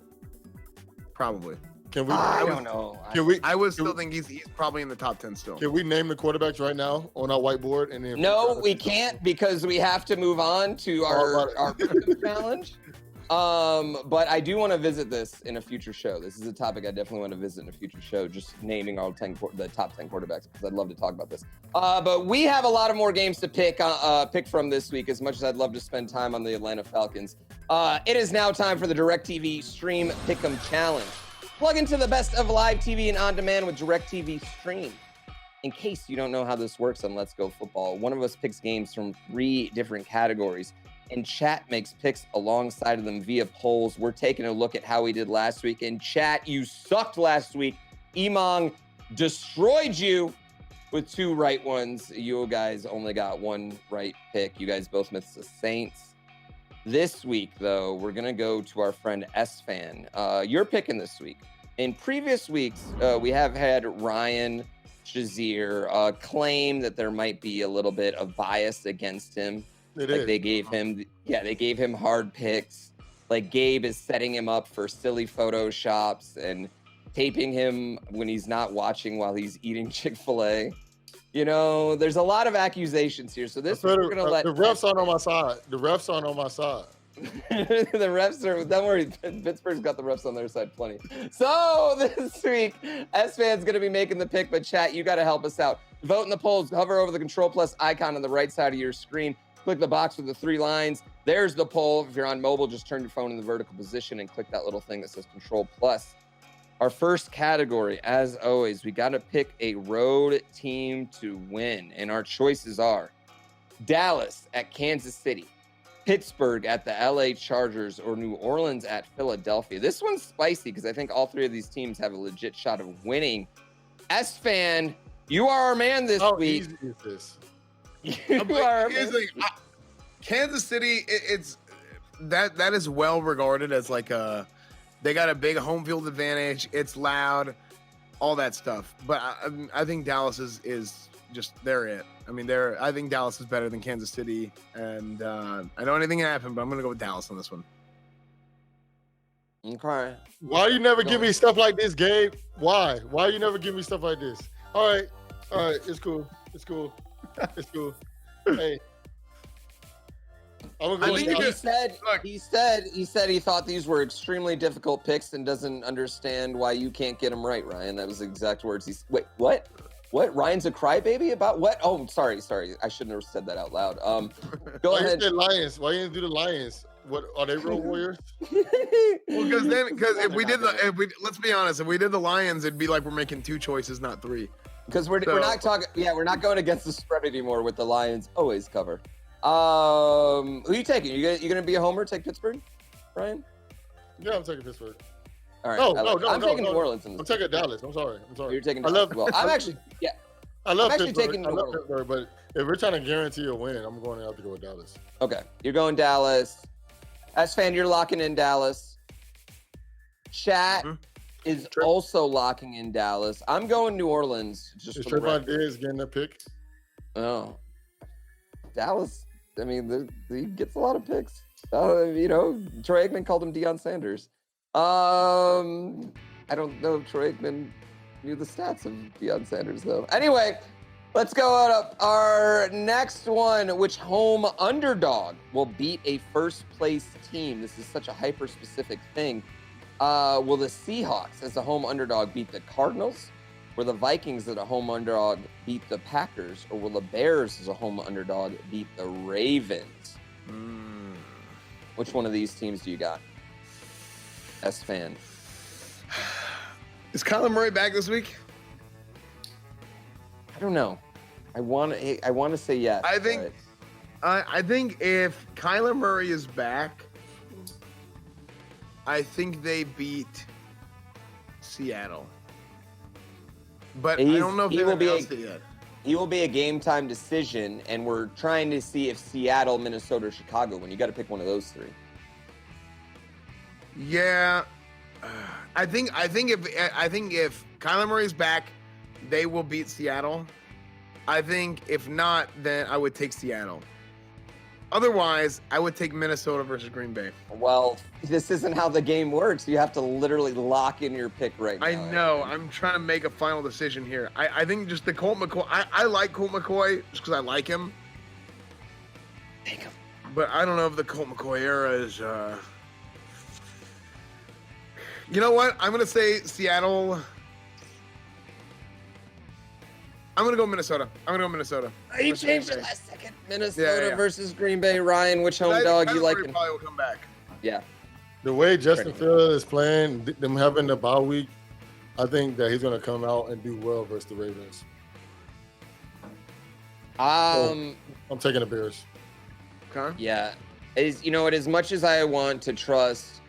Probably. Can we? I don't know. I would still think he's probably in the top 10 still. Can we name the quarterbacks right now on our whiteboard? And then no, we can't, because we have to move on to our challenge. But I do want to visit this in a future show. This is a topic I definitely want to visit in a future show, just naming the top 10 quarterbacks, because I'd love to talk about this. But we have a lot of more games to pick from this week, as much as I'd love to spend time on the Atlanta Falcons. It is now time for the DirecTV Stream Pick'em Challenge. Plug into the best of live TV and on-demand with DirecTV Stream. In case you don't know how this works on Let's Go Football, one of us picks games from 3 different categories, and chat makes picks alongside of them via polls. We're taking a look at how we did last week. And chat, you sucked last week. Emong destroyed you with 2 right ones. You guys only got 1 right pick. You guys both missed the Saints. This week, though, we're going to go to our friend Esfand. You're picking this week. In previous weeks, we have had Ryan SHAZIER claim that there might be a little bit of bias against him. They gave him hard picks. Like Gabe is setting him up for silly photoshops and taping him when he's not watching while he's eating Chick-fil-A. There's a lot of accusations here. So this we're gonna let the refs aren't on my side. The refs aren't on my side. The refs are. Don't worry, Pittsburgh's got the refs on their side plenty. So this week, Esfand's gonna be making the pick, but chat, you got to help us out. Vote in the polls. Hover over the Control Plus icon on the right side of your screen. Click the box with the 3 lines. There's the poll. If you're on mobile, just turn your phone in the vertical position and click that little thing that says Control Plus. Our first category, as always, we got to pick a road team to win. And our choices are Dallas at Kansas City, Pittsburgh at the LA Chargers, or New Orleans at Philadelphia. This one's spicy because I think all 3 of these teams have a legit shot of winning. Esfand, you are our man this week. How easy is this? Kansas City, it's that is well regarded as like they got a big home field advantage. It's loud, all that stuff. But I think Dallas is just they're it. I mean, I think Dallas is better than Kansas City, and I know anything can happen, but I'm gonna go with Dallas on this one. Okay. Why you never give me stuff like this, Gabe? Why you never give me stuff like this? All right, it's cool. Hey, he said he thought these were extremely difficult picks and doesn't understand why you can't get them right, Ryan. That was the exact words. Wait, what? What? Ryan's a crybaby about what? Oh, sorry. I shouldn't have said that out loud. Go ahead. You said Lions. Why you didn't do the Lions? What are they? Real Warriors? Well, because let's be honest, if we did the Lions, it'd be like we're making 2 choices, not 3. Because we're not talking. Yeah, we're not going against the spread anymore with the Lions always cover. Who are you taking? You gonna be a homer? Take Pittsburgh, Ryan? Yeah, I'm taking Pittsburgh. All right. No, I'm taking New Orleans. I'm taking Dallas. I'm sorry. You're taking. I love. Well, I'm actually. Yeah. I love actually Pittsburgh. taking I New love Orleans. Pittsburgh, but if we're trying to guarantee a win, I'm going to have to go with Dallas. Okay, you're going Dallas. Esfand, you're locking in Dallas. Chat is also locking in Dallas. I'm going New Orleans. Just Is for the Trevon record. Diggs getting a pick? Oh, Dallas. I mean, he gets a lot of picks. Troy Aikman called him Deion Sanders. I don't know if Troy Aikman knew the stats of Deion Sanders, though. Anyway, let's go up our next one. Which home underdog will beat a first-place team? This is such a hyper-specific thing. Will the Seahawks, as a home underdog, beat the Cardinals? Will the Vikings, as a home underdog, beat the Packers? Or will the Bears, as a home underdog, beat the Ravens? Which one of these teams do you got? S-Fan. Is Kyler Murray back this week? I don't know. I want to say yes. I think if Kyler Murray is back, I think they beat Seattle. But I don't know if they've announced it yet. He will be a game time decision, and we're trying to see if Seattle, Minnesota, or Chicago win. You got to pick one of those 3. Yeah, I think if Kyler Murray's back, they will beat Seattle. I think if not, then I would take Seattle. Otherwise, I would take Minnesota versus Green Bay. Well, this isn't how the game works. You have to literally lock in your pick right now. I know. I'm trying to make a final decision here. I think just the Colt McCoy. I like Colt McCoy just because I like him. Take him. But I don't know if the Colt McCoy era is. You know what? I'm gonna say Seattle. I'm gonna go Minnesota. You changed it last second. Minnesota versus Green Bay. Ryan, which home dog you like? Probably will come back. Yeah. The way Justin Fields is playing, them having the bye week, I think that he's going to come out and do well versus the Ravens. I'm taking the Bears. Okay. Yeah. As much as I want to trust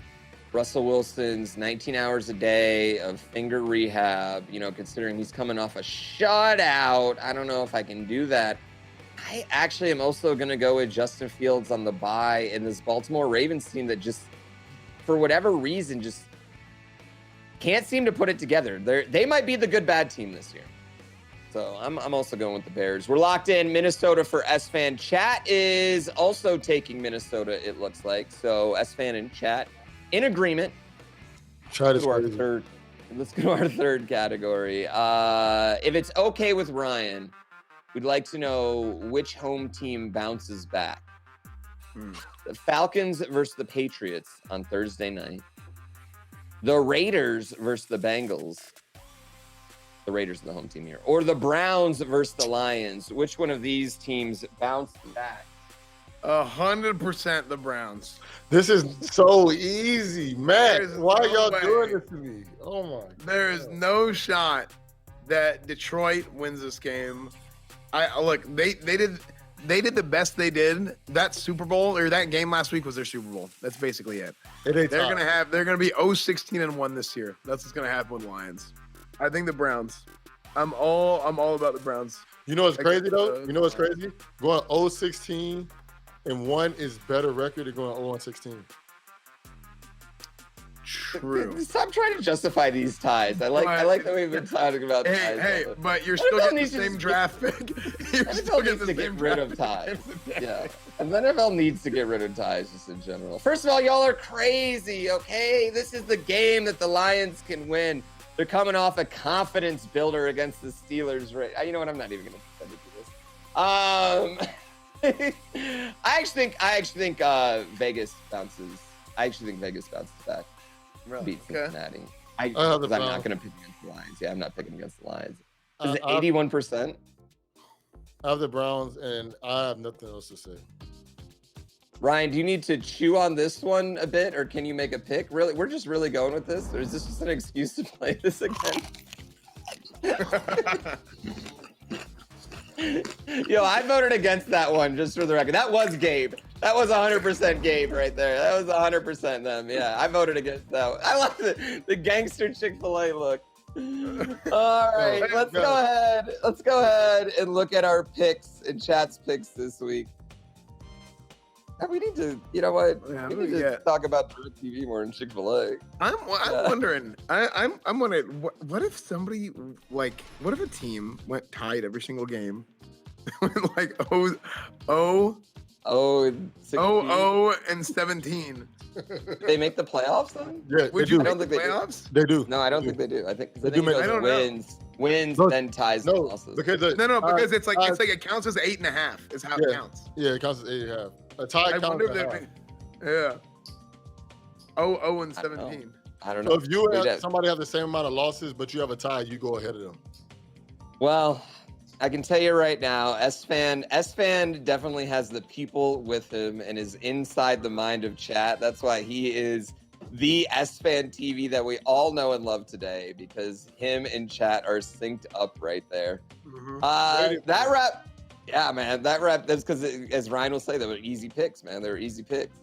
Russell Wilson's 19 hours a day of finger rehab, considering he's coming off a shutout, I don't know if I can do that. I actually am also going to go with Justin Fields on the bye in this Baltimore Ravens team that just, for whatever reason, just can't seem to put it together. They might be the good bad team this year. So I'm also going with the Bears. We're locked in. Minnesota for S-Fan. Chat is also taking Minnesota, it looks like. So S-Fan and chat in agreement. Let's go to our third category. If it's okay with Ryan, we'd like to know which home team bounces back. The Falcons versus the Patriots on Thursday night. The Raiders versus the Bengals. The Raiders are the home team here. Or the Browns versus the Lions. Which one of these teams bounced back? 100% the Browns. This is so easy, Matt. Why are y'all way. doing this to me? Oh my! There is no shot that Detroit wins this game. They did the best they did. That Super Bowl or that game last week was their Super Bowl. That's basically it. They're gonna be 0-16-1 this year. That's what's gonna happen with Lions. I think the Browns. I'm all about the Browns. You know what's crazy though? You know what's crazy? Going 0-16-1 is better record than going 0-16. True. Stop trying to justify these ties. I like that we've been talking about ties. Hey, but you're still getting the same draft pick. You're still getting the same rid of ties. Yeah. And the NFL needs to get rid of ties just in general. First of all, y'all are crazy, okay? This is the game that the Lions can win. They're coming off a confidence builder against the Steelers. Right? You know what? I'm not even going to defend it for this. I actually think Vegas bounces. I actually think Vegas bounces back. Really? Beat Cincinnati. I'm not going to pick against the Lions. Yeah, I'm not picking against the Lions. Is it 81%? I have the Browns, and I have nothing else to say. Ryan, do you need to chew on this one a bit, or can you make a pick? Really, we're just really going with this, or is this just an excuse to play this again? Yo, I voted against that one, just for the record. That was Gabe. That was 100% Gabe right there. That was 100% them. Yeah, I voted against that one. I love the gangster Chick-fil-A look. All right, let's go ahead. Let's go ahead and look at our picks and chat's picks this week. We need to, you know what? Yeah, we need to talk about DirecTV more than Chick-fil-A. I'm wondering. I'm wondering. What if somebody what if a team went tied every single game, like 0 and 17? They make the playoffs then? Yeah, Would they you do. make don't think the they do. playoffs? They do. No, I don't think they do. I think They do make- I don't know. wins, No, then ties and losses. Because No, because it's like it counts as 8.5 is how it counts. Yeah, it counts as 8.5. A tie I counts wonder as if a half. they're 0 and I don't know. 17. I don't know. So if you We'd have have- somebody have the same amount of losses, but you have a tie, you go ahead of them. Well, I can tell you right now, Esfand definitely has the people with him and is inside the mind of chat. That's why he is the Esfand TV that we all know and love today, because him and chat are synced up right there. That rep, yeah, man, that rep. That's because, as Ryan will say, they were easy picks, man. They were easy picks.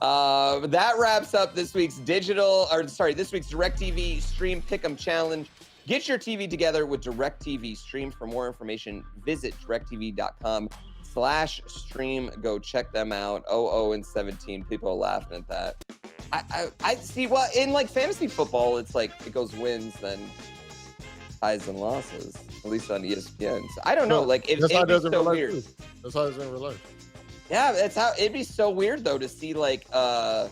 But that wraps up this week's this week's DirecTV Stream Pick'em Challenge. Get your TV together with DirecTV Stream. For more information, visit directv.com/stream. Go check them out. 0 and 17. People are laughing at that. I see. Well, in like fantasy football, it's like it goes wins, then ties and losses. At least on ESPN. So I don't know. Like That's how it does in real so life. weird. Too. That's how it is in real life. Yeah, that's how it'd be so weird though to see like You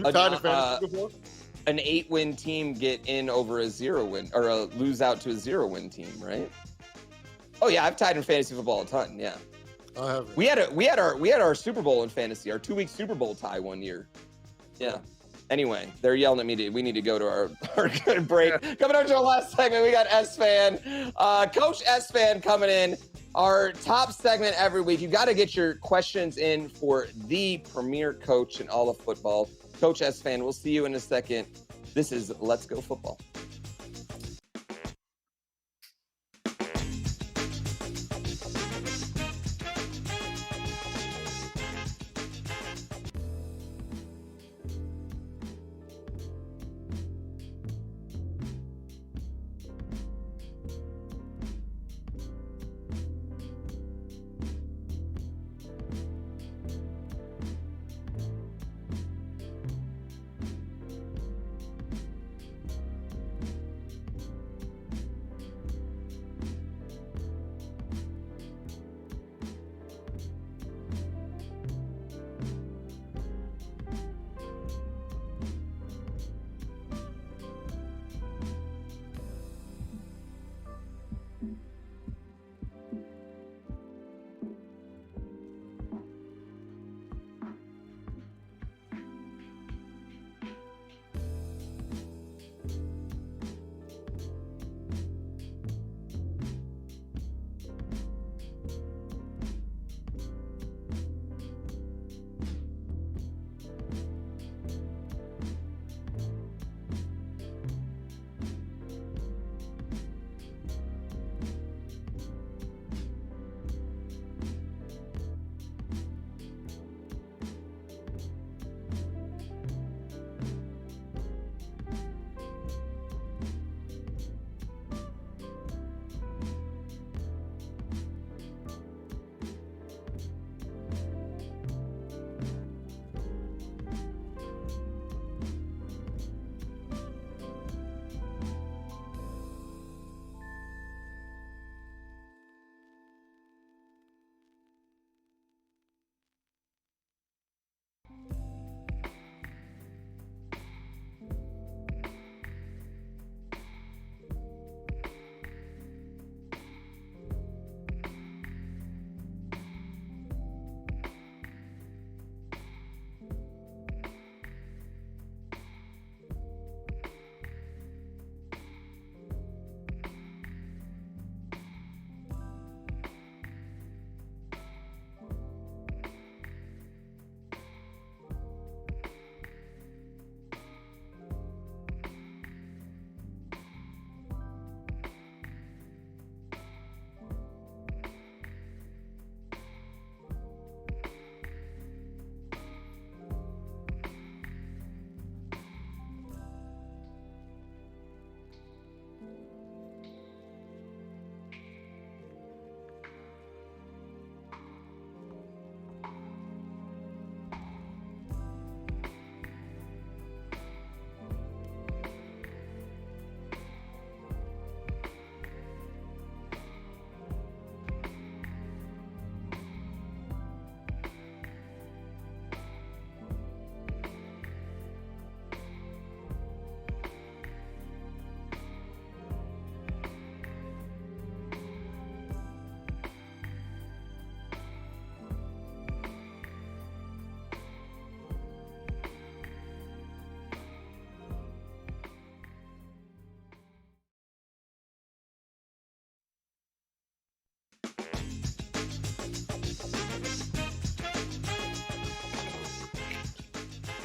tied in fantasy before? an 8-win team get in over a 0-win or lose out to a 0-win team, right? Oh yeah, I've tied in fantasy football a ton. Yeah, I haven't. we had our Super Bowl in fantasy, our 2-week Super Bowl tie one year. Yeah. Anyway, they're yelling at me. We need to go to our good break. Coming up to our last segment, we got Esfand, Coach Esfand coming in. Our top segment every week. You got to get your questions in for the premier coach in all of football, Coach Esfand. We'll see you in a second. This is Let's Go Football.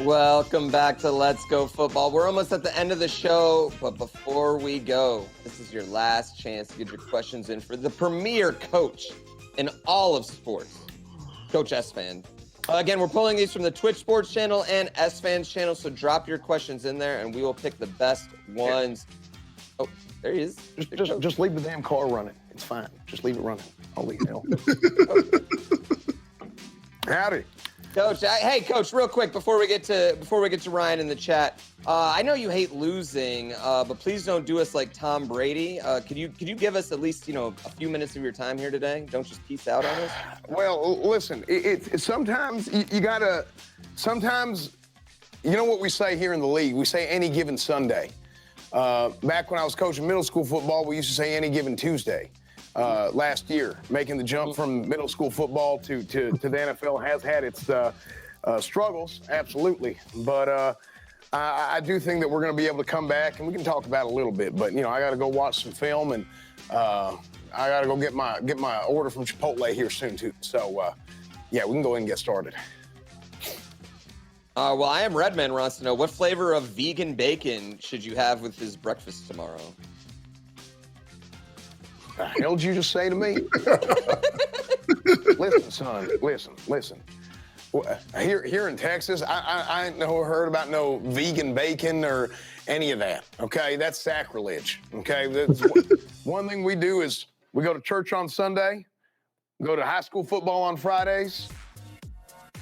Welcome back to Let's Go Football. We're almost at the end of the show, but before we go, this is your last chance to get your questions in for the premier coach in all of sports, Coach Esfand. Again, we're pulling these from the Twitch Sports channel and Esfand's channel, so drop your questions in there, and we will pick the best ones. Oh, there he is. Just leave the damn car running. It's fine. Just leave it running. Holy hell. Howdy. Coach, hey, Coach, real quick before we get to Ryan in the chat, I know you hate losing, but please don't do us like Tom Brady. Could you give us at least a few minutes of your time here today? Don't just peace out on us. Well, listen, it's sometimes you gotta. Sometimes, you know what we say here in the league? We say any given Sunday. Back when I was coaching middle school football, we used to say any given Tuesday. Last year, making the jump from middle school football to the NFL has had its struggles, absolutely. But I do think that we're going to be able to come back, and we can talk about it a little bit. But I got to go watch some film, and I got to go get my order from Chipotle here soon too. So yeah, we can go ahead and get started. Well, I am Redman wants to know what flavor of vegan bacon should you have with his breakfast tomorrow? The hell did you just say to me? Listen, son, listen. Here in Texas, I ain't never heard about no vegan bacon or any of that, okay? That's sacrilege, okay? That's one thing we do is we go to church on Sunday, go to high school football on Fridays,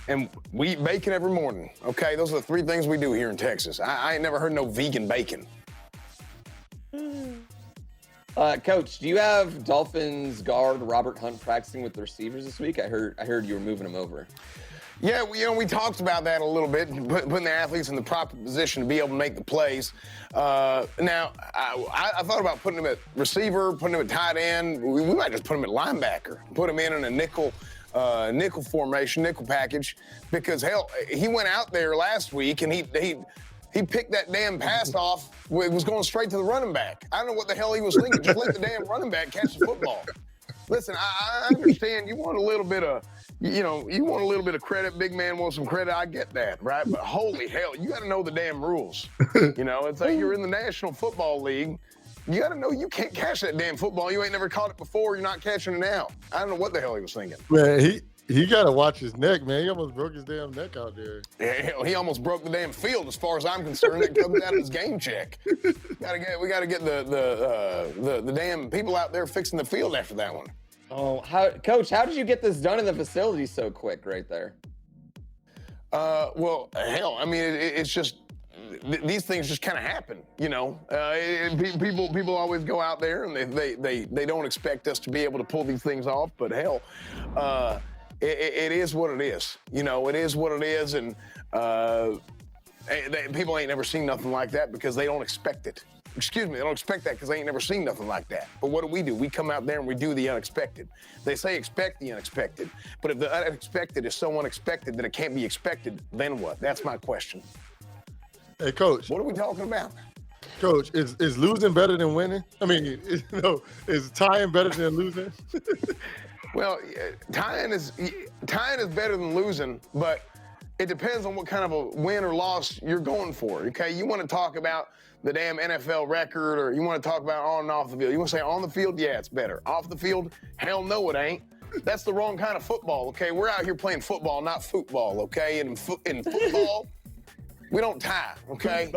and we eat bacon every morning, okay? Those are the three things we do here in Texas. I ain't never heard no vegan bacon. Coach, do you have Dolphins guard Robert Hunt practicing with the receivers this week? I heard you were moving him over. Yeah, we talked about that a little bit, putting the athletes in the proper position to be able to make the plays. Now, I thought about putting him at receiver, putting him at tight end. We might just put him at linebacker, put him in a nickel formation, nickel package, because hell, he went out there last week and he picked that damn pass off. It was going straight to the running back. I don't know what the hell he was thinking. Just let the damn running back catch the football. Listen, I understand you want a little bit of, you want a little bit of credit. Big man wants some credit. I get that, right? But holy hell, you got to know the damn rules. It's like you're in the National Football League. You got to know you can't catch that damn football. You ain't never caught it before. You're not catching it now. I don't know what the hell he was thinking. Man, he got to watch his neck, man. He almost broke his damn neck out there. Yeah, he almost broke the damn field, as far as I'm concerned. It comes out of his game check. We got to get the damn people out there fixing the field after that one. Oh, Coach, how did you get this done in the facility so quick right there? Well, hell, I mean, it's just these things just kind of happen, People always go out there and they don't expect us to be able to pull these things off, but hell. It is what it is. It is what it is, and people ain't never seen nothing like that because they don't expect it. Excuse me, they don't expect that because they ain't never seen nothing like that. But what do? We come out there and we do the unexpected. They say expect the unexpected, but if the unexpected is so unexpected that it can't be expected, then what? That's my question. Hey, Coach. What are we talking about? Coach, is losing better than winning? I mean, is tying better than losing? Well, tying is better than losing, but it depends on what kind of a win or loss you're going for, okay? You want to talk about the damn NFL record, or you want to talk about on and off the field. You want to say on the field? Yeah, it's better. Off the field? Hell no, it ain't. That's the wrong kind of football, okay? We're out here playing football, not football, okay? And in football, we don't tie, okay?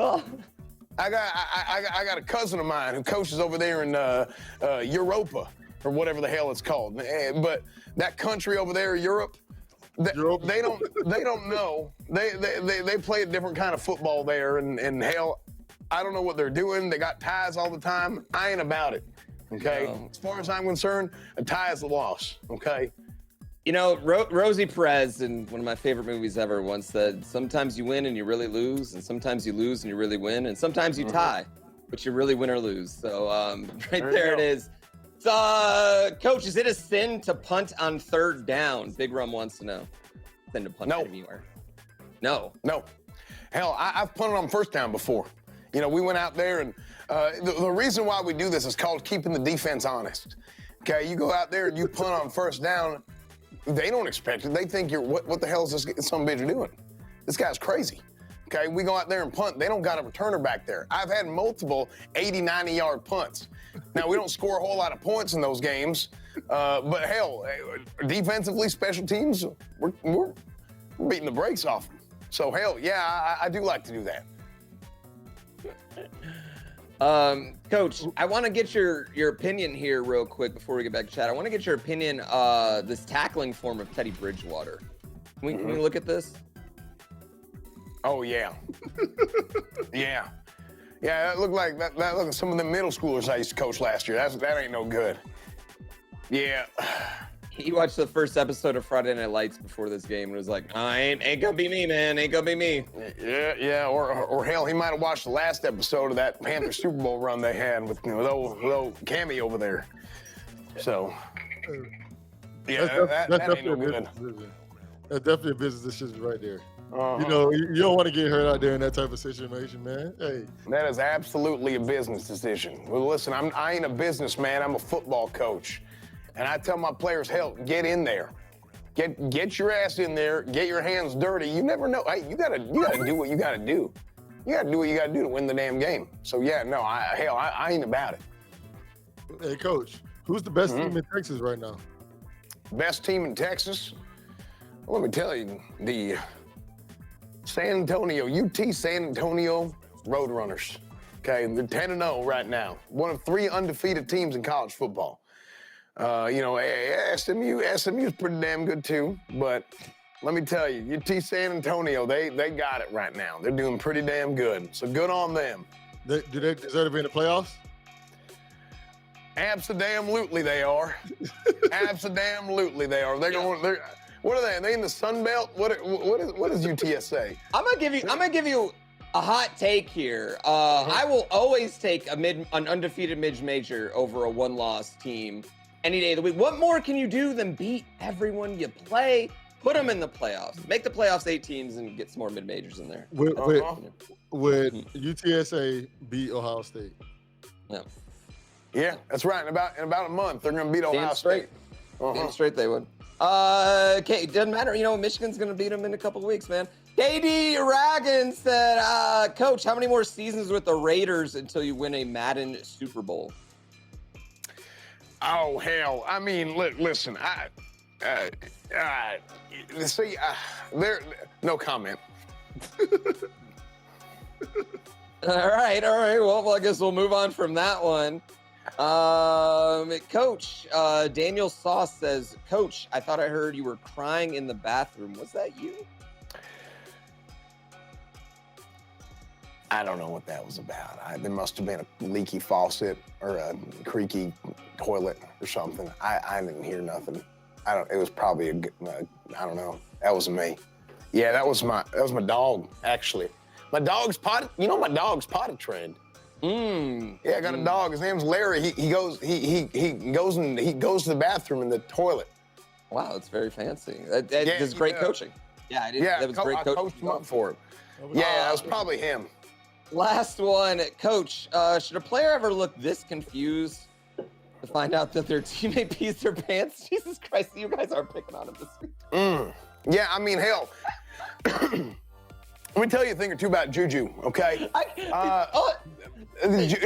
I got a cousin of mine who coaches over there in Europa, or whatever the hell it's called. But that country over there, Europe, they don't know. They play a different kind of football there, and hell, I don't know what they're doing. They got ties all the time. I ain't about it, okay? No. As far as I'm concerned, a tie is a loss, okay? Rosie Perez, in one of my favorite movies ever, once said, sometimes you win and you really lose, and sometimes you lose and you really win, and sometimes you tie, but you really win or lose. So there it is. Coach, is it a sin to punt on third down? Big Rum wants to know. Sin to punt anywhere? No. Hell, I've punted on first down before. We went out there, and the reason why we do this is called keeping the defense honest. Okay, you go out there and you punt on first down. They don't expect it. They think you're, what the hell is this some bitch doing? This guy's crazy. Okay, we go out there and punt. They don't got a returner back there. I've had multiple 80, 90-yard punts. Now, we don't score a whole lot of points in those games, but hell, defensively, special teams, we're beating the brakes off them. So, hell, yeah, I do like to do that. Coach, I want to get your opinion here real quick before we get back to chat. I want to get your opinion, this tackling form of Teddy Bridgewater. Can we look at this? Oh, yeah. Yeah. Yeah, that looked like that looked like some of the middle schoolers I used to coach last year. That ain't no good. Yeah. He watched the first episode of Friday Night Lights before this game and was like, oh, ain't gonna be me, man. Ain't gonna be me. Yeah, or hell, he might have watched the last episode of that Panther Super Bowl run they had with old Cammy over there. So, yeah, that ain't no good. That's definitely a business decision right there. Uh-huh. You know, you don't want to get hurt out there in that type of situation, man. Hey. That is absolutely a business decision. Well, listen, I ain't a businessman. I'm a football coach. And I tell my players, hell, get in there. Get your ass in there. Get your hands dirty. You never know. Hey, you gotta do what you gotta do. You gotta do what you gotta do to win the damn game. So, yeah, no, I ain't about it. Hey, Coach, who's the best team in Texas right now? Best team in Texas? Well, let me tell you, the UT San Antonio Roadrunners. Okay, they're 10-0 right now. One of 3 undefeated teams in college football. SMU's pretty damn good too, but let me tell you, UT San Antonio, they got it right now. They're doing pretty damn good, so good on them. Do they deserve to be in the playoffs? Absolutely they are. Absolutely they are. They're what are they? Are they in the Sun Belt? What does UTSA? I'm gonna give you a hot take here. I will always take an undefeated mid-major over a one-loss team any day of the week. What more can you do than beat everyone you play? Put them in the playoffs. Make the playoffs 8 teams and get some more mid-majors in there. Would UTSA beat Ohio State? No. Yeah, that's right. In about a month, they're going to beat Ohio State. Damn straight they would. Okay, doesn't matter. You know, Michigan's going to beat them in a couple of weeks, man. KD Ragan said, Coach, how many more seasons with the Raiders until you win a Madden Super Bowl? Oh, hell. I mean, listen, no comment. All right. Well, I guess we'll move on from that one. Coach, Daniel Sauce says, Coach, I thought I heard you were crying in the bathroom. Was that you? I don't know what that was about. There must have been a leaky faucet or a creaky toilet or something. I didn't hear nothing. It was probably I don't know. That wasn't me. Yeah, that was my dog, actually. My dog's potty trained. Yeah, I got a dog. His name's Larry. He goes to the bathroom in the toilet. Wow, that's very fancy. That's great coaching. Yeah, that was great coaching. I coached him up for it. Yeah, that was probably him. Last one, Coach. Should a player ever look this confused to find out that their teammate pees their pants? Jesus Christ, you guys are picking on him this week. Yeah, I mean, hell. Let me tell you a thing or two about Juju, okay?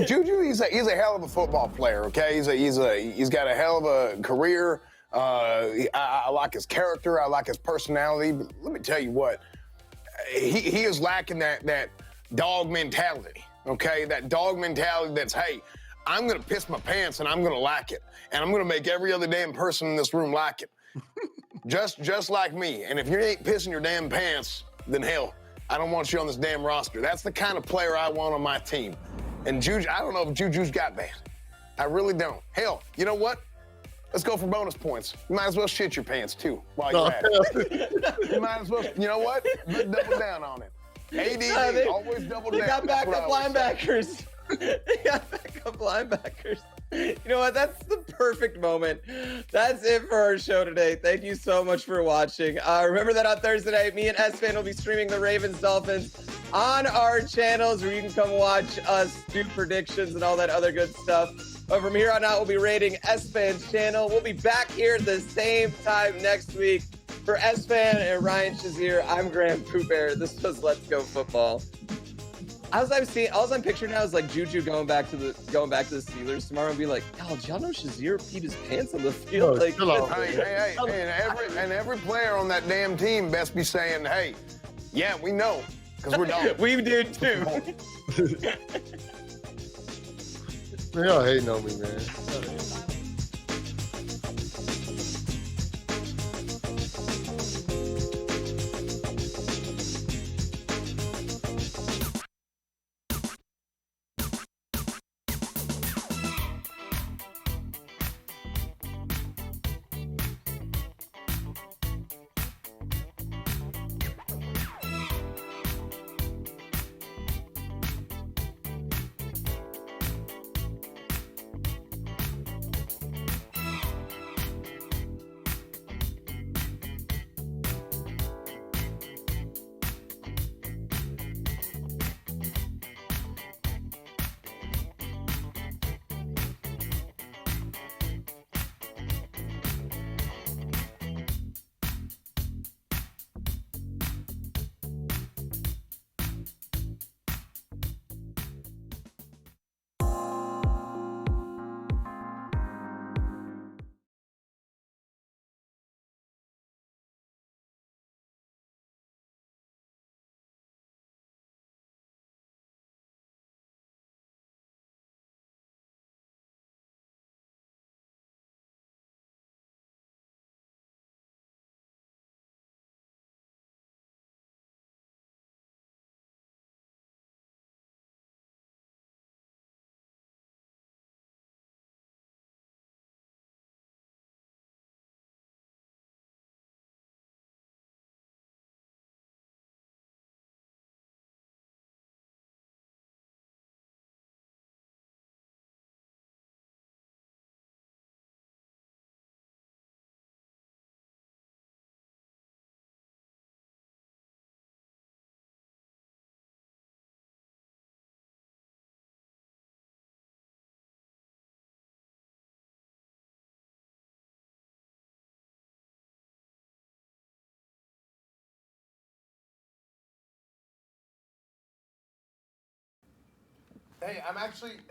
Juju, he's a hell of a football player, okay? He's got a hell of a career. I like his character. I like his personality. But let me tell you what, he is lacking that dog mentality, okay? That dog mentality that's, hey, I'm gonna piss my pants and I'm gonna like it, and I'm gonna make every other damn person in this room like it, just like me. And if you ain't pissing your damn pants, then hell, I don't want you on this damn roster. That's the kind of player I want on my team. And Juju, I don't know if Juju's got that. I really don't. Hell, you know what? Let's go for bonus points. You might as well shit your pants, too, while you're at it. You might as well, you know what? Double down on it. AD, always double down. They got backup linebackers. They got backup linebackers. You know what? That's the perfect moment. That's it for our show today. Thank you so much for watching. Remember that on Thursday night, me and Esfand will be streaming the Ravens-Dolphins on our channels where you can come watch us do predictions and all that other good stuff. But from here on out, we'll be rating Esfand's channel. We'll be back here at the same time next week. For Esfand and Ryan Shazier, I'm GRANDPOOBEAR. This was Let's Go Football. As I'm seeing, all I'm picturing now is like Juju going back to the Steelers tomorrow and be like, "Oh, did y'all know Shazier peed his pants on the field?" No, Like, chill out, Hey, and every player on that damn team best be saying, "Hey, yeah, we know, because we're dogs." we do too. Man, y'all hating on me, man.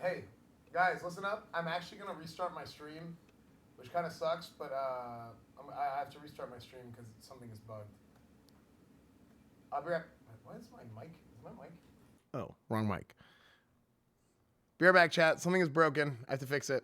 Hey, guys, listen up. I'm actually going to restart my stream, which kind of sucks, but I have to restart my stream because something is bugged. I'll be right. What is my mic? Is my mic? Oh, wrong mic. Be right back, chat. Something is broken. I have to fix it.